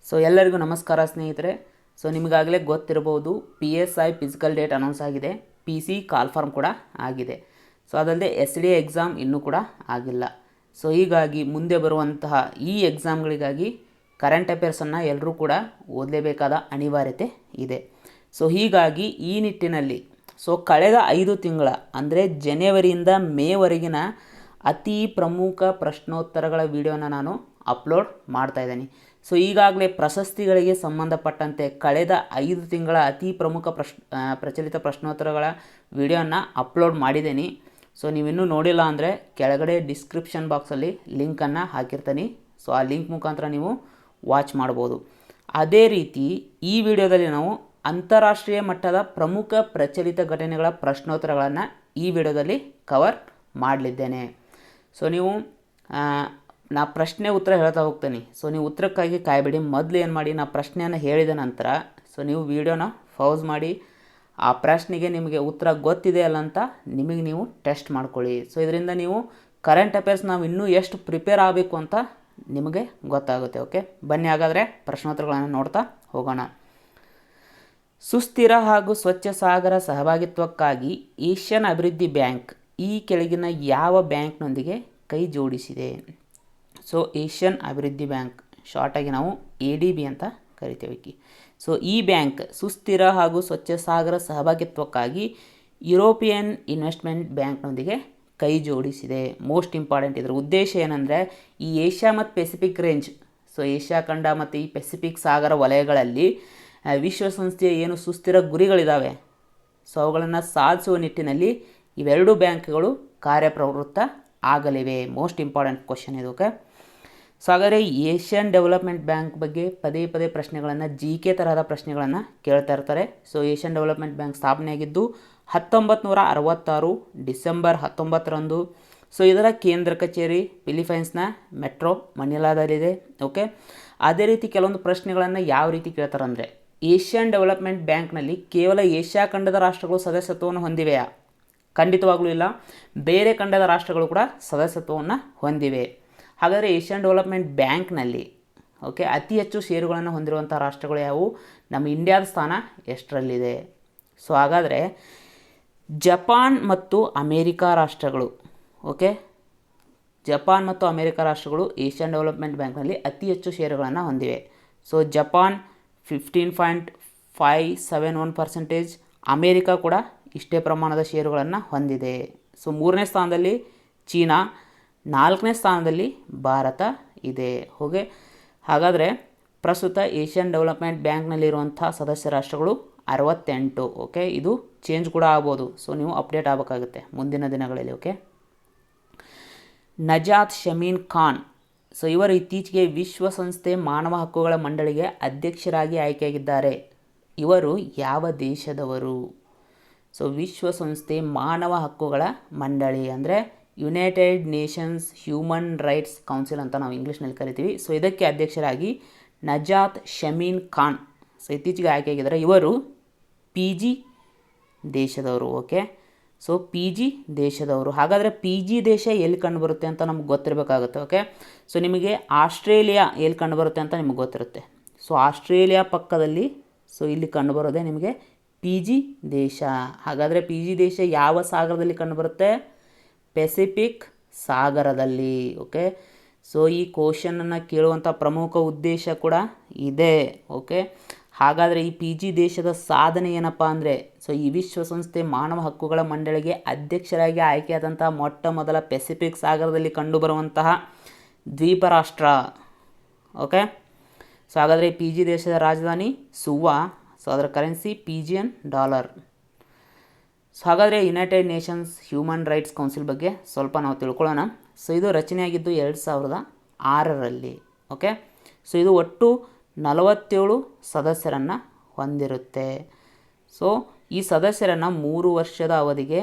So ಎಲ್ಲರಿಗೂ ನಮಸ್ಕಾರ ಸ್ನೇಹಿತರೆ. ಸೊ ನಿಮಗಾಗಲೇ ಗೊತ್ತಿರಬಹುದು, PSI ಫಿಸಿಕಲ್ ಡೇಟ್ ಅನೌನ್ಸ್ ಆಗಿದೆ, PC ಕಾಲ್ಫಾರ್ಮ್ ಕೂಡ ಆಗಿದೆ. ಸೊ ಅದಲ್ಲದೆ SDA ಎಕ್ಸಾಮ್ ಇನ್ನೂ ಕೂಡ ಆಗಿಲ್ಲ. ಸೊ ಹೀಗಾಗಿ ಮುಂದೆ ಬರುವಂತಹ ಈ ಎಕ್ಸಾಮ್ಗಳಿಗಾಗಿ ಕರೆಂಟ್ ಅಫೇರ್ಸನ್ನು ಎಲ್ಲರೂ ಕೂಡ ಓದಲೇಬೇಕಾದ ಅನಿವಾರ್ಯತೆ ಇದೆ. ಸೊ ಹೀಗಾಗಿ ಈ ನಿಟ್ಟಿನಲ್ಲಿ ಕಳೆದ 5 ತಿಂಗಳ ಅಂದರೆ ಜನವರಿಯಿಂದ ಮೇವರೆಗಿನ ಅತಿ ಪ್ರಮುಖ ಪ್ರಶ್ನೋತ್ತರಗಳ ವಿಡಿಯೋನ ನಾನು ಅಪ್ಲೋಡ್ ಮಾಡ್ತಾಯಿದ್ದೀನಿ. ಸೊ ಈಗಾಗಲೇ ಪ್ರಶಸ್ತಿಗಳಿಗೆ ಸಂಬಂಧಪಟ್ಟಂತೆ ಕಳೆದ 5 ತಿಂಗಳ ಅತಿ ಪ್ರಮುಖ ಪ್ರಚಲಿತ ಪ್ರಶ್ನೋತ್ತರಗಳ ವಿಡಿಯೋನ ಅಪ್ಲೋಡ್ ಮಾಡಿದ್ದೀನಿ. ಸೊ ನೀವಿನ್ನೂ ನೋಡಿಲ್ಲ ಅಂದರೆ ಕೆಳಗಡೆ ಡಿಸ್ಕ್ರಿಪ್ಷನ್ ಬಾಕ್ಸಲ್ಲಿ ಲಿಂಕನ್ನು ಹಾಕಿರ್ತೀನಿ. ಸೊ ಆ ಲಿಂಕ್ ಮುಖಾಂತರ ನೀವು ವಾಚ್ ಮಾಡ್ಬೋದು. ಅದೇ ರೀತಿ ಈ ವಿಡಿಯೋದಲ್ಲಿ ನಾವು ಅಂತಾರಾಷ್ಟ್ರೀಯ ಮಟ್ಟದ ಪ್ರಮುಖ ಪ್ರಚಲಿತ ಘಟನೆಗಳ ಪ್ರಶ್ನೋತ್ತರಗಳನ್ನು ಈ ವಿಡಿಯೋದಲ್ಲಿ ಕವರ್ ಮಾಡಲಿದ್ದೇನೆ. ಸೊ ನೀವು ನಾ ಪ್ರಶ್ನೆ ಉತ್ತರ ಹೇಳ್ತಾ ಹೋಗ್ತೀನಿ. ಸೊ ನೀವು ಉತ್ತರಕ್ಕಾಗಿ ಕಾಯಬೇಡಿ. ಮೊದಲು ಏನು ಮಾಡಿ, ನಾ ಪ್ರಶ್ನೆಯನ್ನು ಹೇಳಿದ ನಂತರ ನೀವು ವಿಡಿಯೋನ ಪೌಸ್ ಮಾಡಿ ಆ ಪ್ರಶ್ನೆಗೆ ನಿಮಗೆ ಉತ್ತರ ಗೊತ್ತಿದೆ ಅಲ್ಲ ಅಂತ ನಿಮಗೆ ನೀವು ಟೆಸ್ಟ್ ಮಾಡ್ಕೊಳ್ಳಿ. ಸೊ ಇದರಿಂದ ನೀವು ಕರೆಂಟ್ ಅಫೇರ್ಸ್ ನಾವು ಇನ್ನೂ ಎಷ್ಟು ಪ್ರಿಪೇರ್ ಆಗಬೇಕು ಅಂತ ನಿಮಗೆ ಗೊತ್ತಾಗುತ್ತೆ. ಓಕೆ, ಬನ್ನಿ ಹಾಗಾದರೆ ಪ್ರಶ್ನೋತ್ತರಗಳನ್ನು ನೋಡ್ತಾ ಹೋಗೋಣ. ಸುಸ್ಥಿರ ಹಾಗೂ ಸ್ವಚ್ಛ ಸಾಗರ ಸಹಭಾಗಿತ್ವಕ್ಕಾಗಿ ಏಷ್ಯನ್ ಅಭಿವೃದ್ಧಿ ಬ್ಯಾಂಕ್ ಈ ಕೆಳಗಿನ ಯಾವ ಬ್ಯಾಂಕ್ನೊಂದಿಗೆ ಕೈ ಜೋಡಿಸಿದೆ? ಸೊ ಏಷ್ಯನ್ ಅಭಿವೃದ್ಧಿ ಬ್ಯಾಂಕ್, ಶಾರ್ಟಾಗಿ ನಾವು ADB ಅಂತ ಕರಿತೇವೆ. ಸೊ ಈ ಬ್ಯಾಂಕ್ ಸುಸ್ಥಿರ ಹಾಗೂ ಸ್ವಚ್ಛ ಸಾಗರ ಸಹಭಾಗಿತ್ವಕ್ಕಾಗಿ ಯುರೋಪಿಯನ್ ಇನ್ವೆಸ್ಟ್ಮೆಂಟ್ ಬ್ಯಾಂಕ್ನೊಂದಿಗೆ ಕೈ ಜೋಡಿಸಿದೆ. ಮೋಸ್ಟ್ ಇಂಪಾರ್ಟೆಂಟ್, ಇದರ ಉದ್ದೇಶ ಏನಂದರೆ ಈ ಏಷ್ಯಾ ಮತ್ತು ಪೆಸಿಫಿಕ್ ರೇಂಜ್, ಸೊ ಏಷ್ಯಾ ಖಂಡ ಮತ್ತು ಈ ಪೆಸಿಫಿಕ್ ಸಾಗರ ವಲಯಗಳಲ್ಲಿ ವಿಶ್ವಸಂಸ್ಥೆಯ ಏನು ಸುಸ್ಥಿರ ಗುರಿಗಳಿದ್ದಾವೆ, ಸೊ ಅವುಗಳನ್ನು ಸಾಧಿಸುವ ನಿಟ್ಟಿನಲ್ಲಿ ಇವೆರಡು ಬ್ಯಾಂಕ್ಗಳು ಕಾರ್ಯಪ್ರವೃತ್ತ ಆಗಲಿವೆ. ಮೋಸ್ಟ್ ಇಂಪಾರ್ಟೆಂಟ್ ಕ್ವಶನ್ ಇದು. ಓಕೆ, ಸೊ ಹಾಗಾದರೆ ಏಷ್ಯನ್ ಡೆವಲಪ್ಮೆಂಟ್ ಬ್ಯಾಂಕ್ ಬಗ್ಗೆ ಪದೇ ಪದೇ ಪ್ರಶ್ನೆಗಳನ್ನು GK ತರಹದ ಪ್ರಶ್ನೆಗಳನ್ನು ಕೇಳ್ತಾ ಇರ್ತಾರೆ. ಸೊ ಏಷ್ಯನ್ ಡೆವಲಪ್ಮೆಂಟ್ ಬ್ಯಾಂಕ್ ಸ್ಥಾಪನೆಯಾಗಿದ್ದು 1966 ಡಿಸೆಂಬರ್ 19ರಂದು. ಸೊ ಇದರ ಕೇಂದ್ರ ಕಚೇರಿ ಫಿಲಿಪೈನ್ಸ್ನ ಮೆಟ್ರೋ ಮನಿಲಾದಲ್ಲಿದೆ. ಓಕೆ, ಅದೇ ರೀತಿ ಕೆಲವೊಂದು ಪ್ರಶ್ನೆಗಳನ್ನು ಯಾವ ರೀತಿ ಕೇಳ್ತಾರೆ ಅಂದರೆ, ಏಷ್ಯನ್ ಡೆವಲಪ್ಮೆಂಟ್ ಬ್ಯಾಂಕ್ನಲ್ಲಿ ಕೇವಲ ಏಷ್ಯಾ ಖಂಡದ ರಾಷ್ಟ್ರಗಳು ಸದಸ್ಯತ್ವವನ್ನು ಹೊಂದಿವೆಯಾ? ಖಂಡಿತವಾಗ್ಲೂ ಇಲ್ಲ, ಬೇರೆ ಖಂಡದ ರಾಷ್ಟ್ರಗಳು ಕೂಡ ಸದಸ್ಯತ್ವವನ್ನು ಹೊಂದಿವೆ. ಹಾಗಾದರೆ ಏಷ್ಯನ್ ಡೆವಲಪ್ಮೆಂಟ್ ಬ್ಯಾಂಕ್ನಲ್ಲಿ ಅತಿ ಹೆಚ್ಚು ಷೇರುಗಳನ್ನು ಹೊಂದಿರುವಂಥ ರಾಷ್ಟ್ರಗಳು ಯಾವುವು? ನಮ್ಮ ಇಂಡಿಯಾದ ಸ್ಥಾನ ಎಷ್ಟರಲ್ಲಿದೆ? ಸೊ ಹಾಗಾದರೆ ಜಪಾನ್ ಮತ್ತು ಅಮೇರಿಕಾ ರಾಷ್ಟ್ರಗಳು, ಜಪಾನ್ ಮತ್ತು ಅಮೇರಿಕಾ ರಾಷ್ಟ್ರಗಳು ಏಷ್ಯನ್ ಡೆವಲಪ್ಮೆಂಟ್ ಬ್ಯಾಂಕ್ನಲ್ಲಿ ಅತಿ ಹೆಚ್ಚು ಷೇರುಗಳನ್ನು ಹೊಂದಿವೆ. ಸೊ ಜಪಾನ್ 15.571%, ಅಮೇರಿಕಾ ಕೂಡ ಇಷ್ಟೇ ಪ್ರಮಾಣದ ಷೇರುಗಳನ್ನು ಹೊಂದಿದೆ. ಸೊ 3ನೇ ಸ್ಥಾನದಲ್ಲಿ ಚೀನಾ, 4ನೇ ಸ್ಥಾನದಲ್ಲಿ ಭಾರತ ಇದೆ. ಹಾಗಾದರೆ ಪ್ರಸ್ತುತ ಏಷ್ಯನ್ ಡೆವಲಪ್ಮೆಂಟ್ ಬ್ಯಾಂಕ್ನಲ್ಲಿರುವಂಥ ಸದಸ್ಯ ರಾಷ್ಟ್ರಗಳು 68. ಇದು ಚೇಂಜ್ ಕೂಡ ಆಗ್ಬೋದು. ಸೊ ನೀವು ಅಪ್ಡೇಟ್ ಆಗಬೇಕಾಗುತ್ತೆ ಮುಂದಿನ ದಿನಗಳಲ್ಲಿ. ನಜಾತ್ ಶಮೀನ್ ಖಾನ್, ಸೊ ಇವರು ಇತ್ತೀಚೆಗೆ ವಿಶ್ವಸಂಸ್ಥೆ ಮಾನವ ಹಕ್ಕುಗಳ ಮಂಡಳಿಗೆ ಅಧ್ಯಕ್ಷರಾಗಿ ಆಯ್ಕೆಯಾಗಿದ್ದಾರೆ. ಇವರು ಯಾವ ದೇಶದವರು? ಸೊ ವಿಶ್ವಸಂಸ್ಥೆ ಮಾನವ ಹಕ್ಕುಗಳ ಮಂಡಳಿ ಅಂದರೆ united nations human rights council ಅಂತ ನಾವು ಇಂಗ್ಲೀಷ್ನಲ್ಲಿ ಕರಿತೀವಿ. ಸೊ ಇದಕ್ಕೆ ಅಧ್ಯಕ್ಷರಾಗಿ ನಜಾತ್ ಶಮೀನ್ ಖಾನ್ ಸೊ ಇತ್ತೀಚೆಗೆ ಆಯ್ಕೆಯಾಗಿದ್ದಾರೆ. ಇವರು PG ದೇಶದವರು. ಸೊ PG ದೇಶದವರು. ಹಾಗಾದರೆ PG ದೇಶ ಎಲ್ಲಿ ಕಂಡುಬರುತ್ತೆ ಅಂತ ನಮ್ಗೆ ಗೊತ್ತಿರಬೇಕಾಗುತ್ತೆ. ಸೊ ನಿಮಗೆ ಆಸ್ಟ್ರೇಲಿಯಾ ಎಲ್ಲಿ ಕಂಡುಬರುತ್ತೆ ಅಂತ ನಿಮಗೆ ಗೊತ್ತಿರುತ್ತೆ. ಸೊ ಆಸ್ಟ್ರೇಲಿಯಾ ಪಕ್ಕದಲ್ಲಿ ಇಲ್ಲಿ ಕಂಡುಬರೋದೇ ನಿಮಗೆ PG ದೇಶ. ಹಾಗಾದರೆ PG ದೇಶ ಯಾವ ಸಾಗರದಲ್ಲಿ ಕಂಡುಬರುತ್ತೆ? ಪೆಸಿಫಿಕ್ ಸಾಗರದಲ್ಲಿ. ಸೊ ಈ ಕ್ವಶನನ್ನು ಕೇಳುವಂಥ ಪ್ರಮುಖ ಉದ್ದೇಶ ಕೂಡ ಇದೆ. ಹಾಗಾದರೆ ಈ PG ದೇಶದ ಸಾಧನೆ ಏನಪ್ಪ ಅಂದರೆ, ಸೊ ಈ ವಿಶ್ವಸಂಸ್ಥೆ ಮಾನವ ಹಕ್ಕುಗಳ ಮಂಡಳಿಗೆ ಅಧ್ಯಕ್ಷರಾಗಿ ಆಯ್ಕೆಯಾದಂಥ ಮೊಟ್ಟ ಮೊದಲ ಪೆಸಿಫಿಕ್ ಸಾಗರದಲ್ಲಿ ಕಂಡುಬರುವಂತಹ ದ್ವೀಪ ರಾಷ್ಟ್ರ. ಸೊ ಹಾಗಾದರೆ ಈ PG ದೇಶದ ರಾಜಧಾನಿ ಸುವಾ. ಸೊ ಅದರ ಕರೆನ್ಸಿ PGN ಡಾಲರ್. ಸೊ ಹಾಗಾದರೆ united nations human rights council ಬಗ್ಗೆ ಸ್ವಲ್ಪ ನಾವು ತಿಳ್ಕೊಳ್ಳೋಣ. ಸೊ ಇದು ರಚನೆಯಾಗಿದ್ದು 2006ರಲ್ಲಿ. ಸೊ ಇದು ಒಟ್ಟು 47 ಸದಸ್ಯರನ್ನು ಹೊಂದಿರುತ್ತೆ. ಸೊ ಈ ಸದಸ್ಯರನ್ನು 3 ವರ್ಷದ ಅವಧಿಗೆ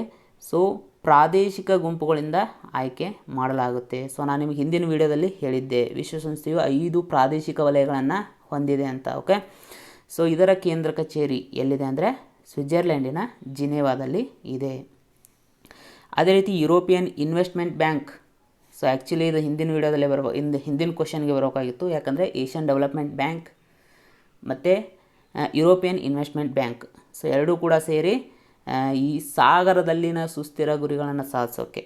ಪ್ರಾದೇಶಿಕ ಗುಂಪುಗಳಿಂದ ಆಯ್ಕೆ ಮಾಡಲಾಗುತ್ತೆ. ಸೊ ನಾನು ನಿಮಗೆ ಹಿಂದಿನ ವಿಡಿಯೋದಲ್ಲಿ ಹೇಳಿದ್ದೆ, ವಿಶ್ವಸಂಸ್ಥೆಯು 5 ಪ್ರಾದೇಶಿಕ ವಲಯಗಳನ್ನು ಹೊಂದಿದೆ ಅಂತ. ಸೊ ಇದರ ಕೇಂದ್ರ ಕಚೇರಿ ಎಲ್ಲಿದೆ ಅಂದರೆ ಸ್ವಿಟ್ಜರ್ಲೆಂಡಿನ ಜಿನೇವಾದಲ್ಲಿ ಇದೆ. ಅದೇ ರೀತಿ European investment bank, so actually ಇದು ಹಿಂದಿನ ವಿಡಿಯೋದಲ್ಲೇ ಹಿಂದಿನ ಕ್ವಶನ್ಗೆ ಬರೋಕ್ಕಾಗಿತ್ತು, ಯಾಕಂದರೆ ಏಷ್ಯನ್ ಡೆವಲಪ್ಮೆಂಟ್ ಬ್ಯಾಂಕ್ ಮತ್ತು ಯುರೋಪಿಯನ್ ಇನ್ವೆಸ್ಟ್ಮೆಂಟ್ ಬ್ಯಾಂಕ್. ಸೊ ಎರಡೂ ಕೂಡ ಸೇರಿ ಈ ಸಾಗರದಲ್ಲಿನ ಸುಸ್ಥಿರ ಗುರಿಗಳನ್ನು ಸಾಧಿಸೋಕ್ಕೆ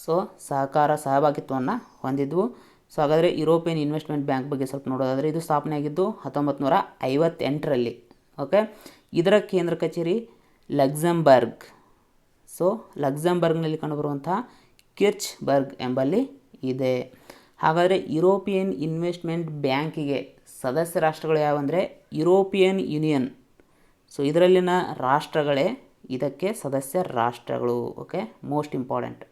ಸೊ ಸಹಭಾಗಿತ್ವವನ್ನು ಹೊಂದಿದ್ವು. ಸೊ ಹಾಗಾದರೆ ಯುರೋಪಿಯನ್ ಇನ್ವೆಸ್ಟ್ಮೆಂಟ್ ಬ್ಯಾಂಕ್ ಬಗ್ಗೆ ಸ್ವಲ್ಪ ನೋಡೋದಾದರೆ ಇದು ಸ್ಥಾಪನೆ ಆಗಿದ್ದು 1958ರಲ್ಲಿ. ಓಕೆ, ಇದರ ಕೇಂದ್ರ ಕಚೇರಿ ಲಕ್ಸೆಂಬರ್ಗ್. ಸೊ ಲಕ್ಸೆಂಬರ್ಗ್ನಲ್ಲಿ ಕಂಡುಬರುವಂತಹ ಕಿರ್ಚ್ಬರ್ಗ್ ಎಂಬಲ್ಲಿ ಇದೆ. ಹಾಗಾದರೆ ಯುರೋಪಿಯನ್ ಇನ್ವೆಸ್ಟ್ಮೆಂಟ್ ಬ್ಯಾಂಕಿಗೆ ಸದಸ್ಯ ರಾಷ್ಟ್ರಗಳು ಯಾವಂದರೆ ಯುರೋಪಿಯನ್ ಯೂನಿಯನ್. ಸೊ ಇದರಲ್ಲಿನ ರಾಷ್ಟ್ರಗಳೇ ಇದಕ್ಕೆ ಸದಸ್ಯ ರಾಷ್ಟ್ರಗಳು. Okay, most important.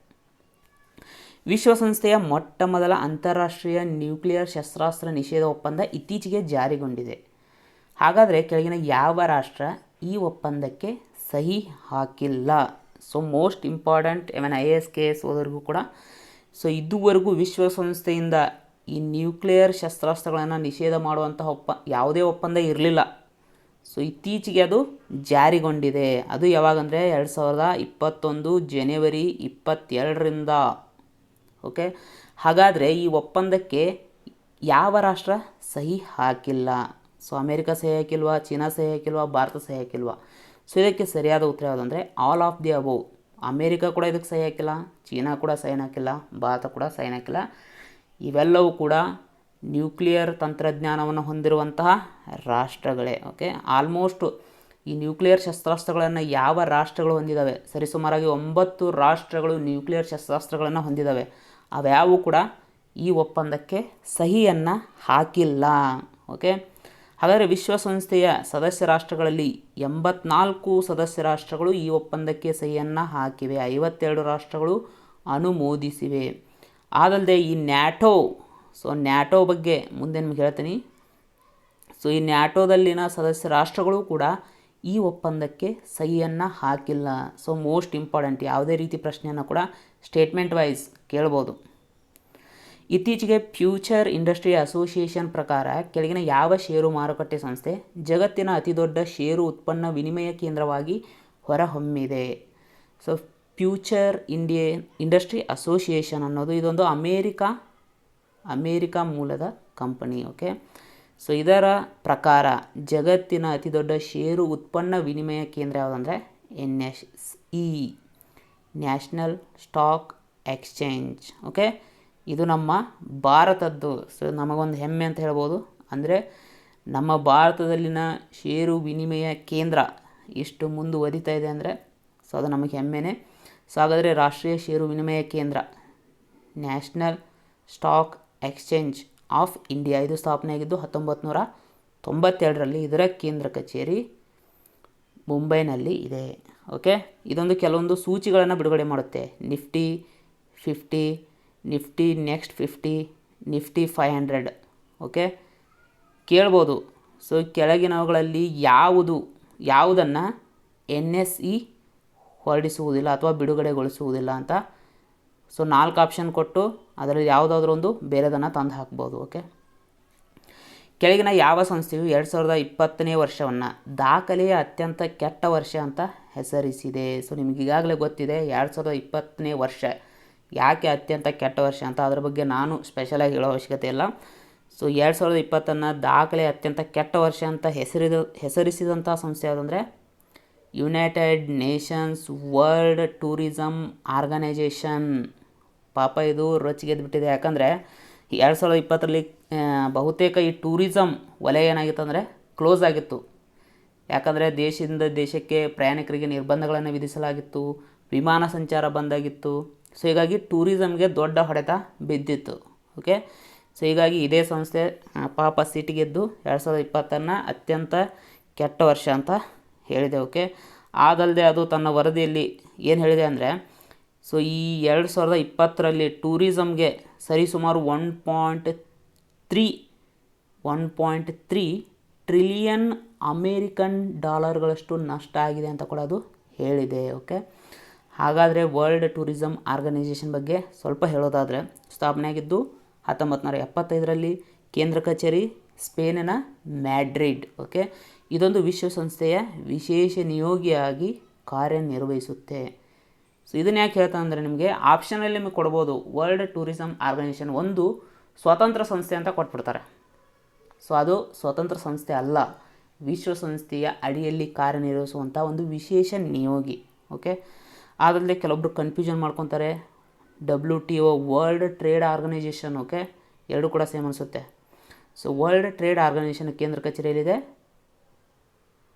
ವಿಶ್ವಸಂಸ್ಥೆಯ ಮೊಟ್ಟ ಮೊದಲ ಅಂತಾರಾಷ್ಟ್ರೀಯ ನ್ಯೂಕ್ಲಿಯರ್ ಶಸ್ತ್ರಾಸ್ತ್ರ ನಿಷೇಧ ಒಪ್ಪಂದ ಇತ್ತೀಚೆಗೆ ಜಾರಿಗೊಂಡಿದೆ. ಹಾಗಾದರೆ ಕೆಳಗಿನ ಯಾವ ರಾಷ್ಟ್ರ ಈ ಒಪ್ಪಂದಕ್ಕೆ ಸಹಿ ಹಾಕಿಲ್ಲ? ಸೊ ಮೋಸ್ಟ್ ಇಂಪಾರ್ಟೆಂಟ್ ಇವನ್ IAS KS ಓದೋರಿಗೂ ಕೂಡ. ಸೊ ಇದುವರೆಗೂ ವಿಶ್ವಸಂಸ್ಥೆಯಿಂದ ಈ ನ್ಯೂಕ್ಲಿಯರ್ ಶಸ್ತ್ರಾಸ್ತ್ರಗಳನ್ನು ನಿಷೇಧ ಮಾಡುವಂತಹ ಯಾವುದೇ ಒಪ್ಪಂದ ಇರಲಿಲ್ಲ. ಸೊ ಇತ್ತೀಚೆಗೆ ಅದು ಜಾರಿಗೊಂಡಿದೆ. ಅದು ಯಾವಾಗಂದರೆ 2021 ಜನವರಿ 22ರಿಂದ. ಓಕೆ, ಹಾಗಾದರೆ ಈ ಒಪ್ಪಂದಕ್ಕೆ ಯಾವ ರಾಷ್ಟ್ರ ಸಹಿ ಹಾಕಿಲ್ಲ? ಸೊ ಅಮೇರಿಕ ಸಹಿ ಹಾಕಿಲ್ವಾ, ಚೀನಾ ಸಹಿ ಹಾಕಿಲ್ವಾ, ಭಾರತ ಸಹಿ ಹಾಕಿಲ್ವಾ? ಸೊ ಇದಕ್ಕೆ ಸರಿಯಾದ ಉತ್ತರ ಯಾವುದಂದರೆ all of the above. America ಕೂಡ ಇದಕ್ಕೆ ಸಹಿ ಹಾಕಿಲ್ಲ, ಚೀನಾ ಕೂಡ ಸಹಿ ಹಾಕಿಲ್ಲ, ಭಾರತ ಕೂಡ ಸಹಿ ಹಾಕಿಲ್ಲ. ಇವೆಲ್ಲವೂ ಕೂಡ ನ್ಯೂಕ್ಲಿಯರ್ ತಂತ್ರಜ್ಞಾನವನ್ನು ಹೊಂದಿರುವಂತಹ ರಾಷ್ಟ್ರಗಳೇ. ಓಕೆ, ಆಲ್ಮೋಸ್ಟ್ ಈ ನ್ಯೂಕ್ಲಿಯರ್ ಶಸ್ತ್ರಾಸ್ತ್ರಗಳನ್ನು ಯಾವ ರಾಷ್ಟ್ರಗಳು ಹೊಂದಿದ್ದಾವೆ? ಸರಿಸುಮಾರಾಗಿ 9 ರಾಷ್ಟ್ರಗಳು ನ್ಯೂಕ್ಲಿಯರ್ ಶಸ್ತ್ರಾಸ್ತ್ರಗಳನ್ನು ಹೊಂದಿದ್ದಾವೆ. ಅವ್ಯಾವು ಕೂಡ ಈ ಒಪ್ಪಂದಕ್ಕೆ ಸಹಿಯನ್ನು ಹಾಕಿಲ್ಲ. ಓಕೆ, ಹಾಗಾದರೆ ವಿಶ್ವಸಂಸ್ಥೆಯ ಸದಸ್ಯ ರಾಷ್ಟ್ರಗಳಲ್ಲಿ 84 ಸದಸ್ಯ ರಾಷ್ಟ್ರಗಳು ಈ ಒಪ್ಪಂದಕ್ಕೆ ಸಹಿಯನ್ನು ಹಾಕಿವೆ. 52 ರಾಷ್ಟ್ರಗಳು ಅನುಮೋದಿಸಿವೆ. ಅದಲ್ಲದೆ ಈ ನ್ಯಾಟೋ, ಸೊ ನ್ಯಾಟೋ ಬಗ್ಗೆ ಮುಂದೆ ನಿಮ್ಗೆ ಹೇಳ್ತೀನಿ. ಸೊ ಈ ನ್ಯಾಟೋದಲ್ಲಿನ ಸದಸ್ಯ ರಾಷ್ಟ್ರಗಳು ಕೂಡ ಈ ಒಪ್ಪಂದಕ್ಕೆ ಸಹಿಯನ್ನು ಹಾಕಿಲ್ಲ. ಸೊ ಮೋಸ್ಟ್ ಇಂಪಾರ್ಟೆಂಟ್, ಯಾವುದೇ ರೀತಿ ಪ್ರಶ್ನೆಯನ್ನು ಕೂಡ ಸ್ಟೇಟ್ಮೆಂಟ್ ವೈಸ್ ಕೇಳ್ಬೋದು. ಇತ್ತೀಚೆಗೆ ಫ್ಯೂಚರ್ ಇಂಡಸ್ಟ್ರಿ ಅಸೋಸಿಯೇಷನ್ ಪ್ರಕಾರ ಕೆಳಗಿನ ಯಾವ ಷೇರು ಮಾರುಕಟ್ಟೆ ಸಂಸ್ಥೆ ಜಗತ್ತಿನ ಅತಿದೊಡ್ಡ ಷೇರು ಉತ್ಪನ್ನ ವಿನಿಮಯ ಕೇಂದ್ರವಾಗಿ ಹೊರಹೊಮ್ಮಿದೆ? ಸೊ ಫ್ಯೂಚರ್ ಇಂಡಸ್ಟ್ರಿ ಅಸೋಸಿಯೇಷನ್ ಅನ್ನೋದು ಇದೊಂದು ಅಮೇರಿಕಾ ಮೂಲದ ಕಂಪನಿ. ಓಕೆ, ಸೊ ಇದರ ಪ್ರಕಾರ ಜಗತ್ತಿನ ಅತಿದೊಡ್ಡ ಷೇರು ಉತ್ಪನ್ನ ವಿನಿಮಯ ಕೇಂದ್ರ ಯಾವುದಂದರೆ NSE, national stock exchange. Okay, ಇದು ನಮ್ಮ ಭಾರತದ್ದು. ಸೊ ನಮಗೊಂದು ಹೆಮ್ಮೆ ಅಂತ ಹೇಳ್ಬೋದು. ಅಂದರೆ ನಮ್ಮ ಭಾರತದಲ್ಲಿನ ಷೇರು ವಿನಿಮಯ ಕೇಂದ್ರ ಎಷ್ಟು ಮುಂದುವರಿತಾ ಇದೆ ಅಂದರೆ ಸೊ ಅದು ನಮಗೆ ಹೆಮ್ಮೆನೇ. ಸೊ ಹಾಗಾದರೆ ರಾಷ್ಟ್ರೀಯ ಷೇರು ವಿನಿಮಯ ಕೇಂದ್ರ national stock exchange of India ಇದು ಸ್ಥಾಪನೆ ಆಗಿದ್ದು 1992ರಲ್ಲಿ. ಇದರ ಕೇಂದ್ರ ಕಚೇರಿ ಮುಂಬೈನಲ್ಲಿ ಇದೆ. ಓಕೆ, ಇದೊಂದು ಕೆಲವೊಂದು ಸೂಚಿಗಳನ್ನು ಬಿಡುಗಡೆ ಮಾಡುತ್ತೆ. Nifty 50, Nifty next 50, Nifty 500. Okay, ಕೇಳ್ಬೋದು. ಸೊ ಕೆಳಗಿನವುಗಳಲ್ಲಿ ಯಾವುದನ್ನು NSE ಹೊರಡಿಸುವುದಿಲ್ಲ ಅಥವಾ ಬಿಡುಗಡೆಗೊಳಿಸುವುದಿಲ್ಲ ಅಂತ. ಸೊ 4 ಆಪ್ಷನ್ ಕೊಟ್ಟು ಅದರಲ್ಲಿ ಯಾವುದಾದ್ರೂ ಒಂದು ಬೇರೆದನ್ನು ತಂದು ಹಾಕ್ಬೋದು. ಓಕೆ, ಕೆಳಗಿನ ಯಾವ ಸಂಸ್ಥೆಯು 2020ನೇ ವರ್ಷವನ್ನು ದಾಖಲೆಯ ಅತ್ಯಂತ ಕೆಟ್ಟ ವರ್ಷ ಅಂತ ಹೆಸರಿಸಿದೆ? ಸೊ ನಿಮ್ಗೆ ಈಗಾಗಲೇ ಗೊತ್ತಿದೆ 2020ನೇ ವರ್ಷ ಯಾಕೆ ಅತ್ಯಂತ ಕೆಟ್ಟ ವರ್ಷ ಅಂತ. ಅದರ ಬಗ್ಗೆ ನಾನು ಸ್ಪೆಷಲಾಗಿ ಹೇಳೋ ಅವಶ್ಯಕತೆ ಇಲ್ಲ. ಸೊ 2020ನ್ನು ದಾಖಲೆಯ ಅತ್ಯಂತ ಕೆಟ್ಟ ವರ್ಷ ಅಂತ ಹೆಸರಿಸಿದಂಥ ಸಂಸ್ಥೆ ಯಾವುದಂದರೆ United Nations World Tourism Organization. ಪಾಪ ಇದು ರೊಚ್ಚಿಗೆದ್ದುಬಿಟ್ಟಿದೆ. ಯಾಕಂದರೆ 2020ರಲ್ಲಿ ಬಹುತೇಕ ಈ ಟೂರಿಸಮ್ ವಲಯ ಏನಾಗಿತ್ತು ಅಂದರೆ ಕ್ಲೋಸ್ ಆಗಿತ್ತು. ಯಾಕಂದರೆ ದೇಶದಿಂದ ದೇಶಕ್ಕೆ ಪ್ರಯಾಣಿಕರಿಗೆ ನಿರ್ಬಂಧಗಳನ್ನು ವಿಧಿಸಲಾಗಿತ್ತು, ವಿಮಾನ ಸಂಚಾರ ಬಂದಾಗಿತ್ತು. ಸೊ ಹೀಗಾಗಿ ಟೂರಿಸಮ್ಗೆ ದೊಡ್ಡ ಹೊಡೆತ ಬಿದ್ದಿತ್ತು. ಓಕೆ, ಸೊ ಹೀಗಾಗಿ ಇದೇ ಸಂಸ್ಥೆ ಪಾಪ ಸಿಟಿಗೆದ್ದು 2020ನ್ನು ಅತ್ಯಂತ ಕೆಟ್ಟ ವರ್ಷ ಅಂತ ಹೇಳಿದೆ. ಓಕೆ, ಅದಲ್ಲದೆ ಅದು ತನ್ನ ವರದಿಯಲ್ಲಿ ಏನು ಹೇಳಿದೆ ಅಂದರೆ ಸೊ ಈ 2020ರಲ್ಲಿ ಟೂರಿಸಮ್ಗೆ ಸರಿಸುಮಾರು 1.3 ಟ್ರಿಲಿಯನ್ ಅಮೇರಿಕನ್ ಡಾಲರ್ಗಳಷ್ಟು ನಷ್ಟ ಆಗಿದೆ ಅಂತ ಕೂಡ ಅದು ಹೇಳಿದೆ. ಓಕೆ, ಹಾಗಾದರೆ ವರ್ಲ್ಡ್ ಟೂರಿಸಮ್ ಆರ್ಗನೈಜೇಷನ್ ಬಗ್ಗೆ ಸ್ವಲ್ಪ ಹೇಳೋದಾದರೆ ಸ್ಥಾಪನೆ ಆಗಿದ್ದು 1975ರಲ್ಲಿ. ಕೇಂದ್ರ ಕಚೇರಿ ಸ್ಪೇನಿನ ಮ್ಯಾಡ್ರಿಡ್. ಓಕೆ, ಇದೊಂದು ವಿಶ್ವಸಂಸ್ಥೆಯ ವಿಶೇಷ ನಿಯೋಗಿಯಾಗಿ ಕಾರ್ಯನಿರ್ವಹಿಸುತ್ತೆ. ಸೊ ಇದನ್ನು ಯಾಕೆ ಹೇಳ್ತಾನೆ ಅಂದರೆ ನಿಮಗೆ ಆಪ್ಷನಲ್ಲಿ ನಿಮಗೆ ಕೊಡ್ಬೋದು. ವರ್ಲ್ಡ್ ಟೂರಿಸಮ್ ಆರ್ಗನೈಜೇಷನ್ ಒಂದು ಸ್ವತಂತ್ರ ಸಂಸ್ಥೆ ಅಂತ ಕೊಟ್ಬಿಡ್ತಾರೆ. ಸೊ ಅದು ಸ್ವತಂತ್ರ ಸಂಸ್ಥೆ ಅಲ್ಲ, ವಿಶ್ವಸಂಸ್ಥೆಯ ಅಡಿಯಲ್ಲಿ ಕಾರ್ಯನಿರ್ವಹಿಸುವಂಥ ಒಂದು ವಿಶೇಷ ನಿಯೋಗಿ. ಓಕೆ, ಅದಲ್ಲದೆ ಕೆಲವೊಬ್ಬರು ಕನ್ಫ್ಯೂಷನ್ ಮಾಡ್ಕೊತಾರೆ, WTO world trade organisation. Okay, ಎರಡು ಕೂಡ ಸೇಮ್ ಅನಿಸುತ್ತೆ. ಸೊ ವರ್ಲ್ಡ್ ಟ್ರೇಡ್ ಆರ್ಗನೈಜೇಷನ್ ಕೇಂದ್ರ ಕಚೇರಿಯಲ್ಲಿದೆ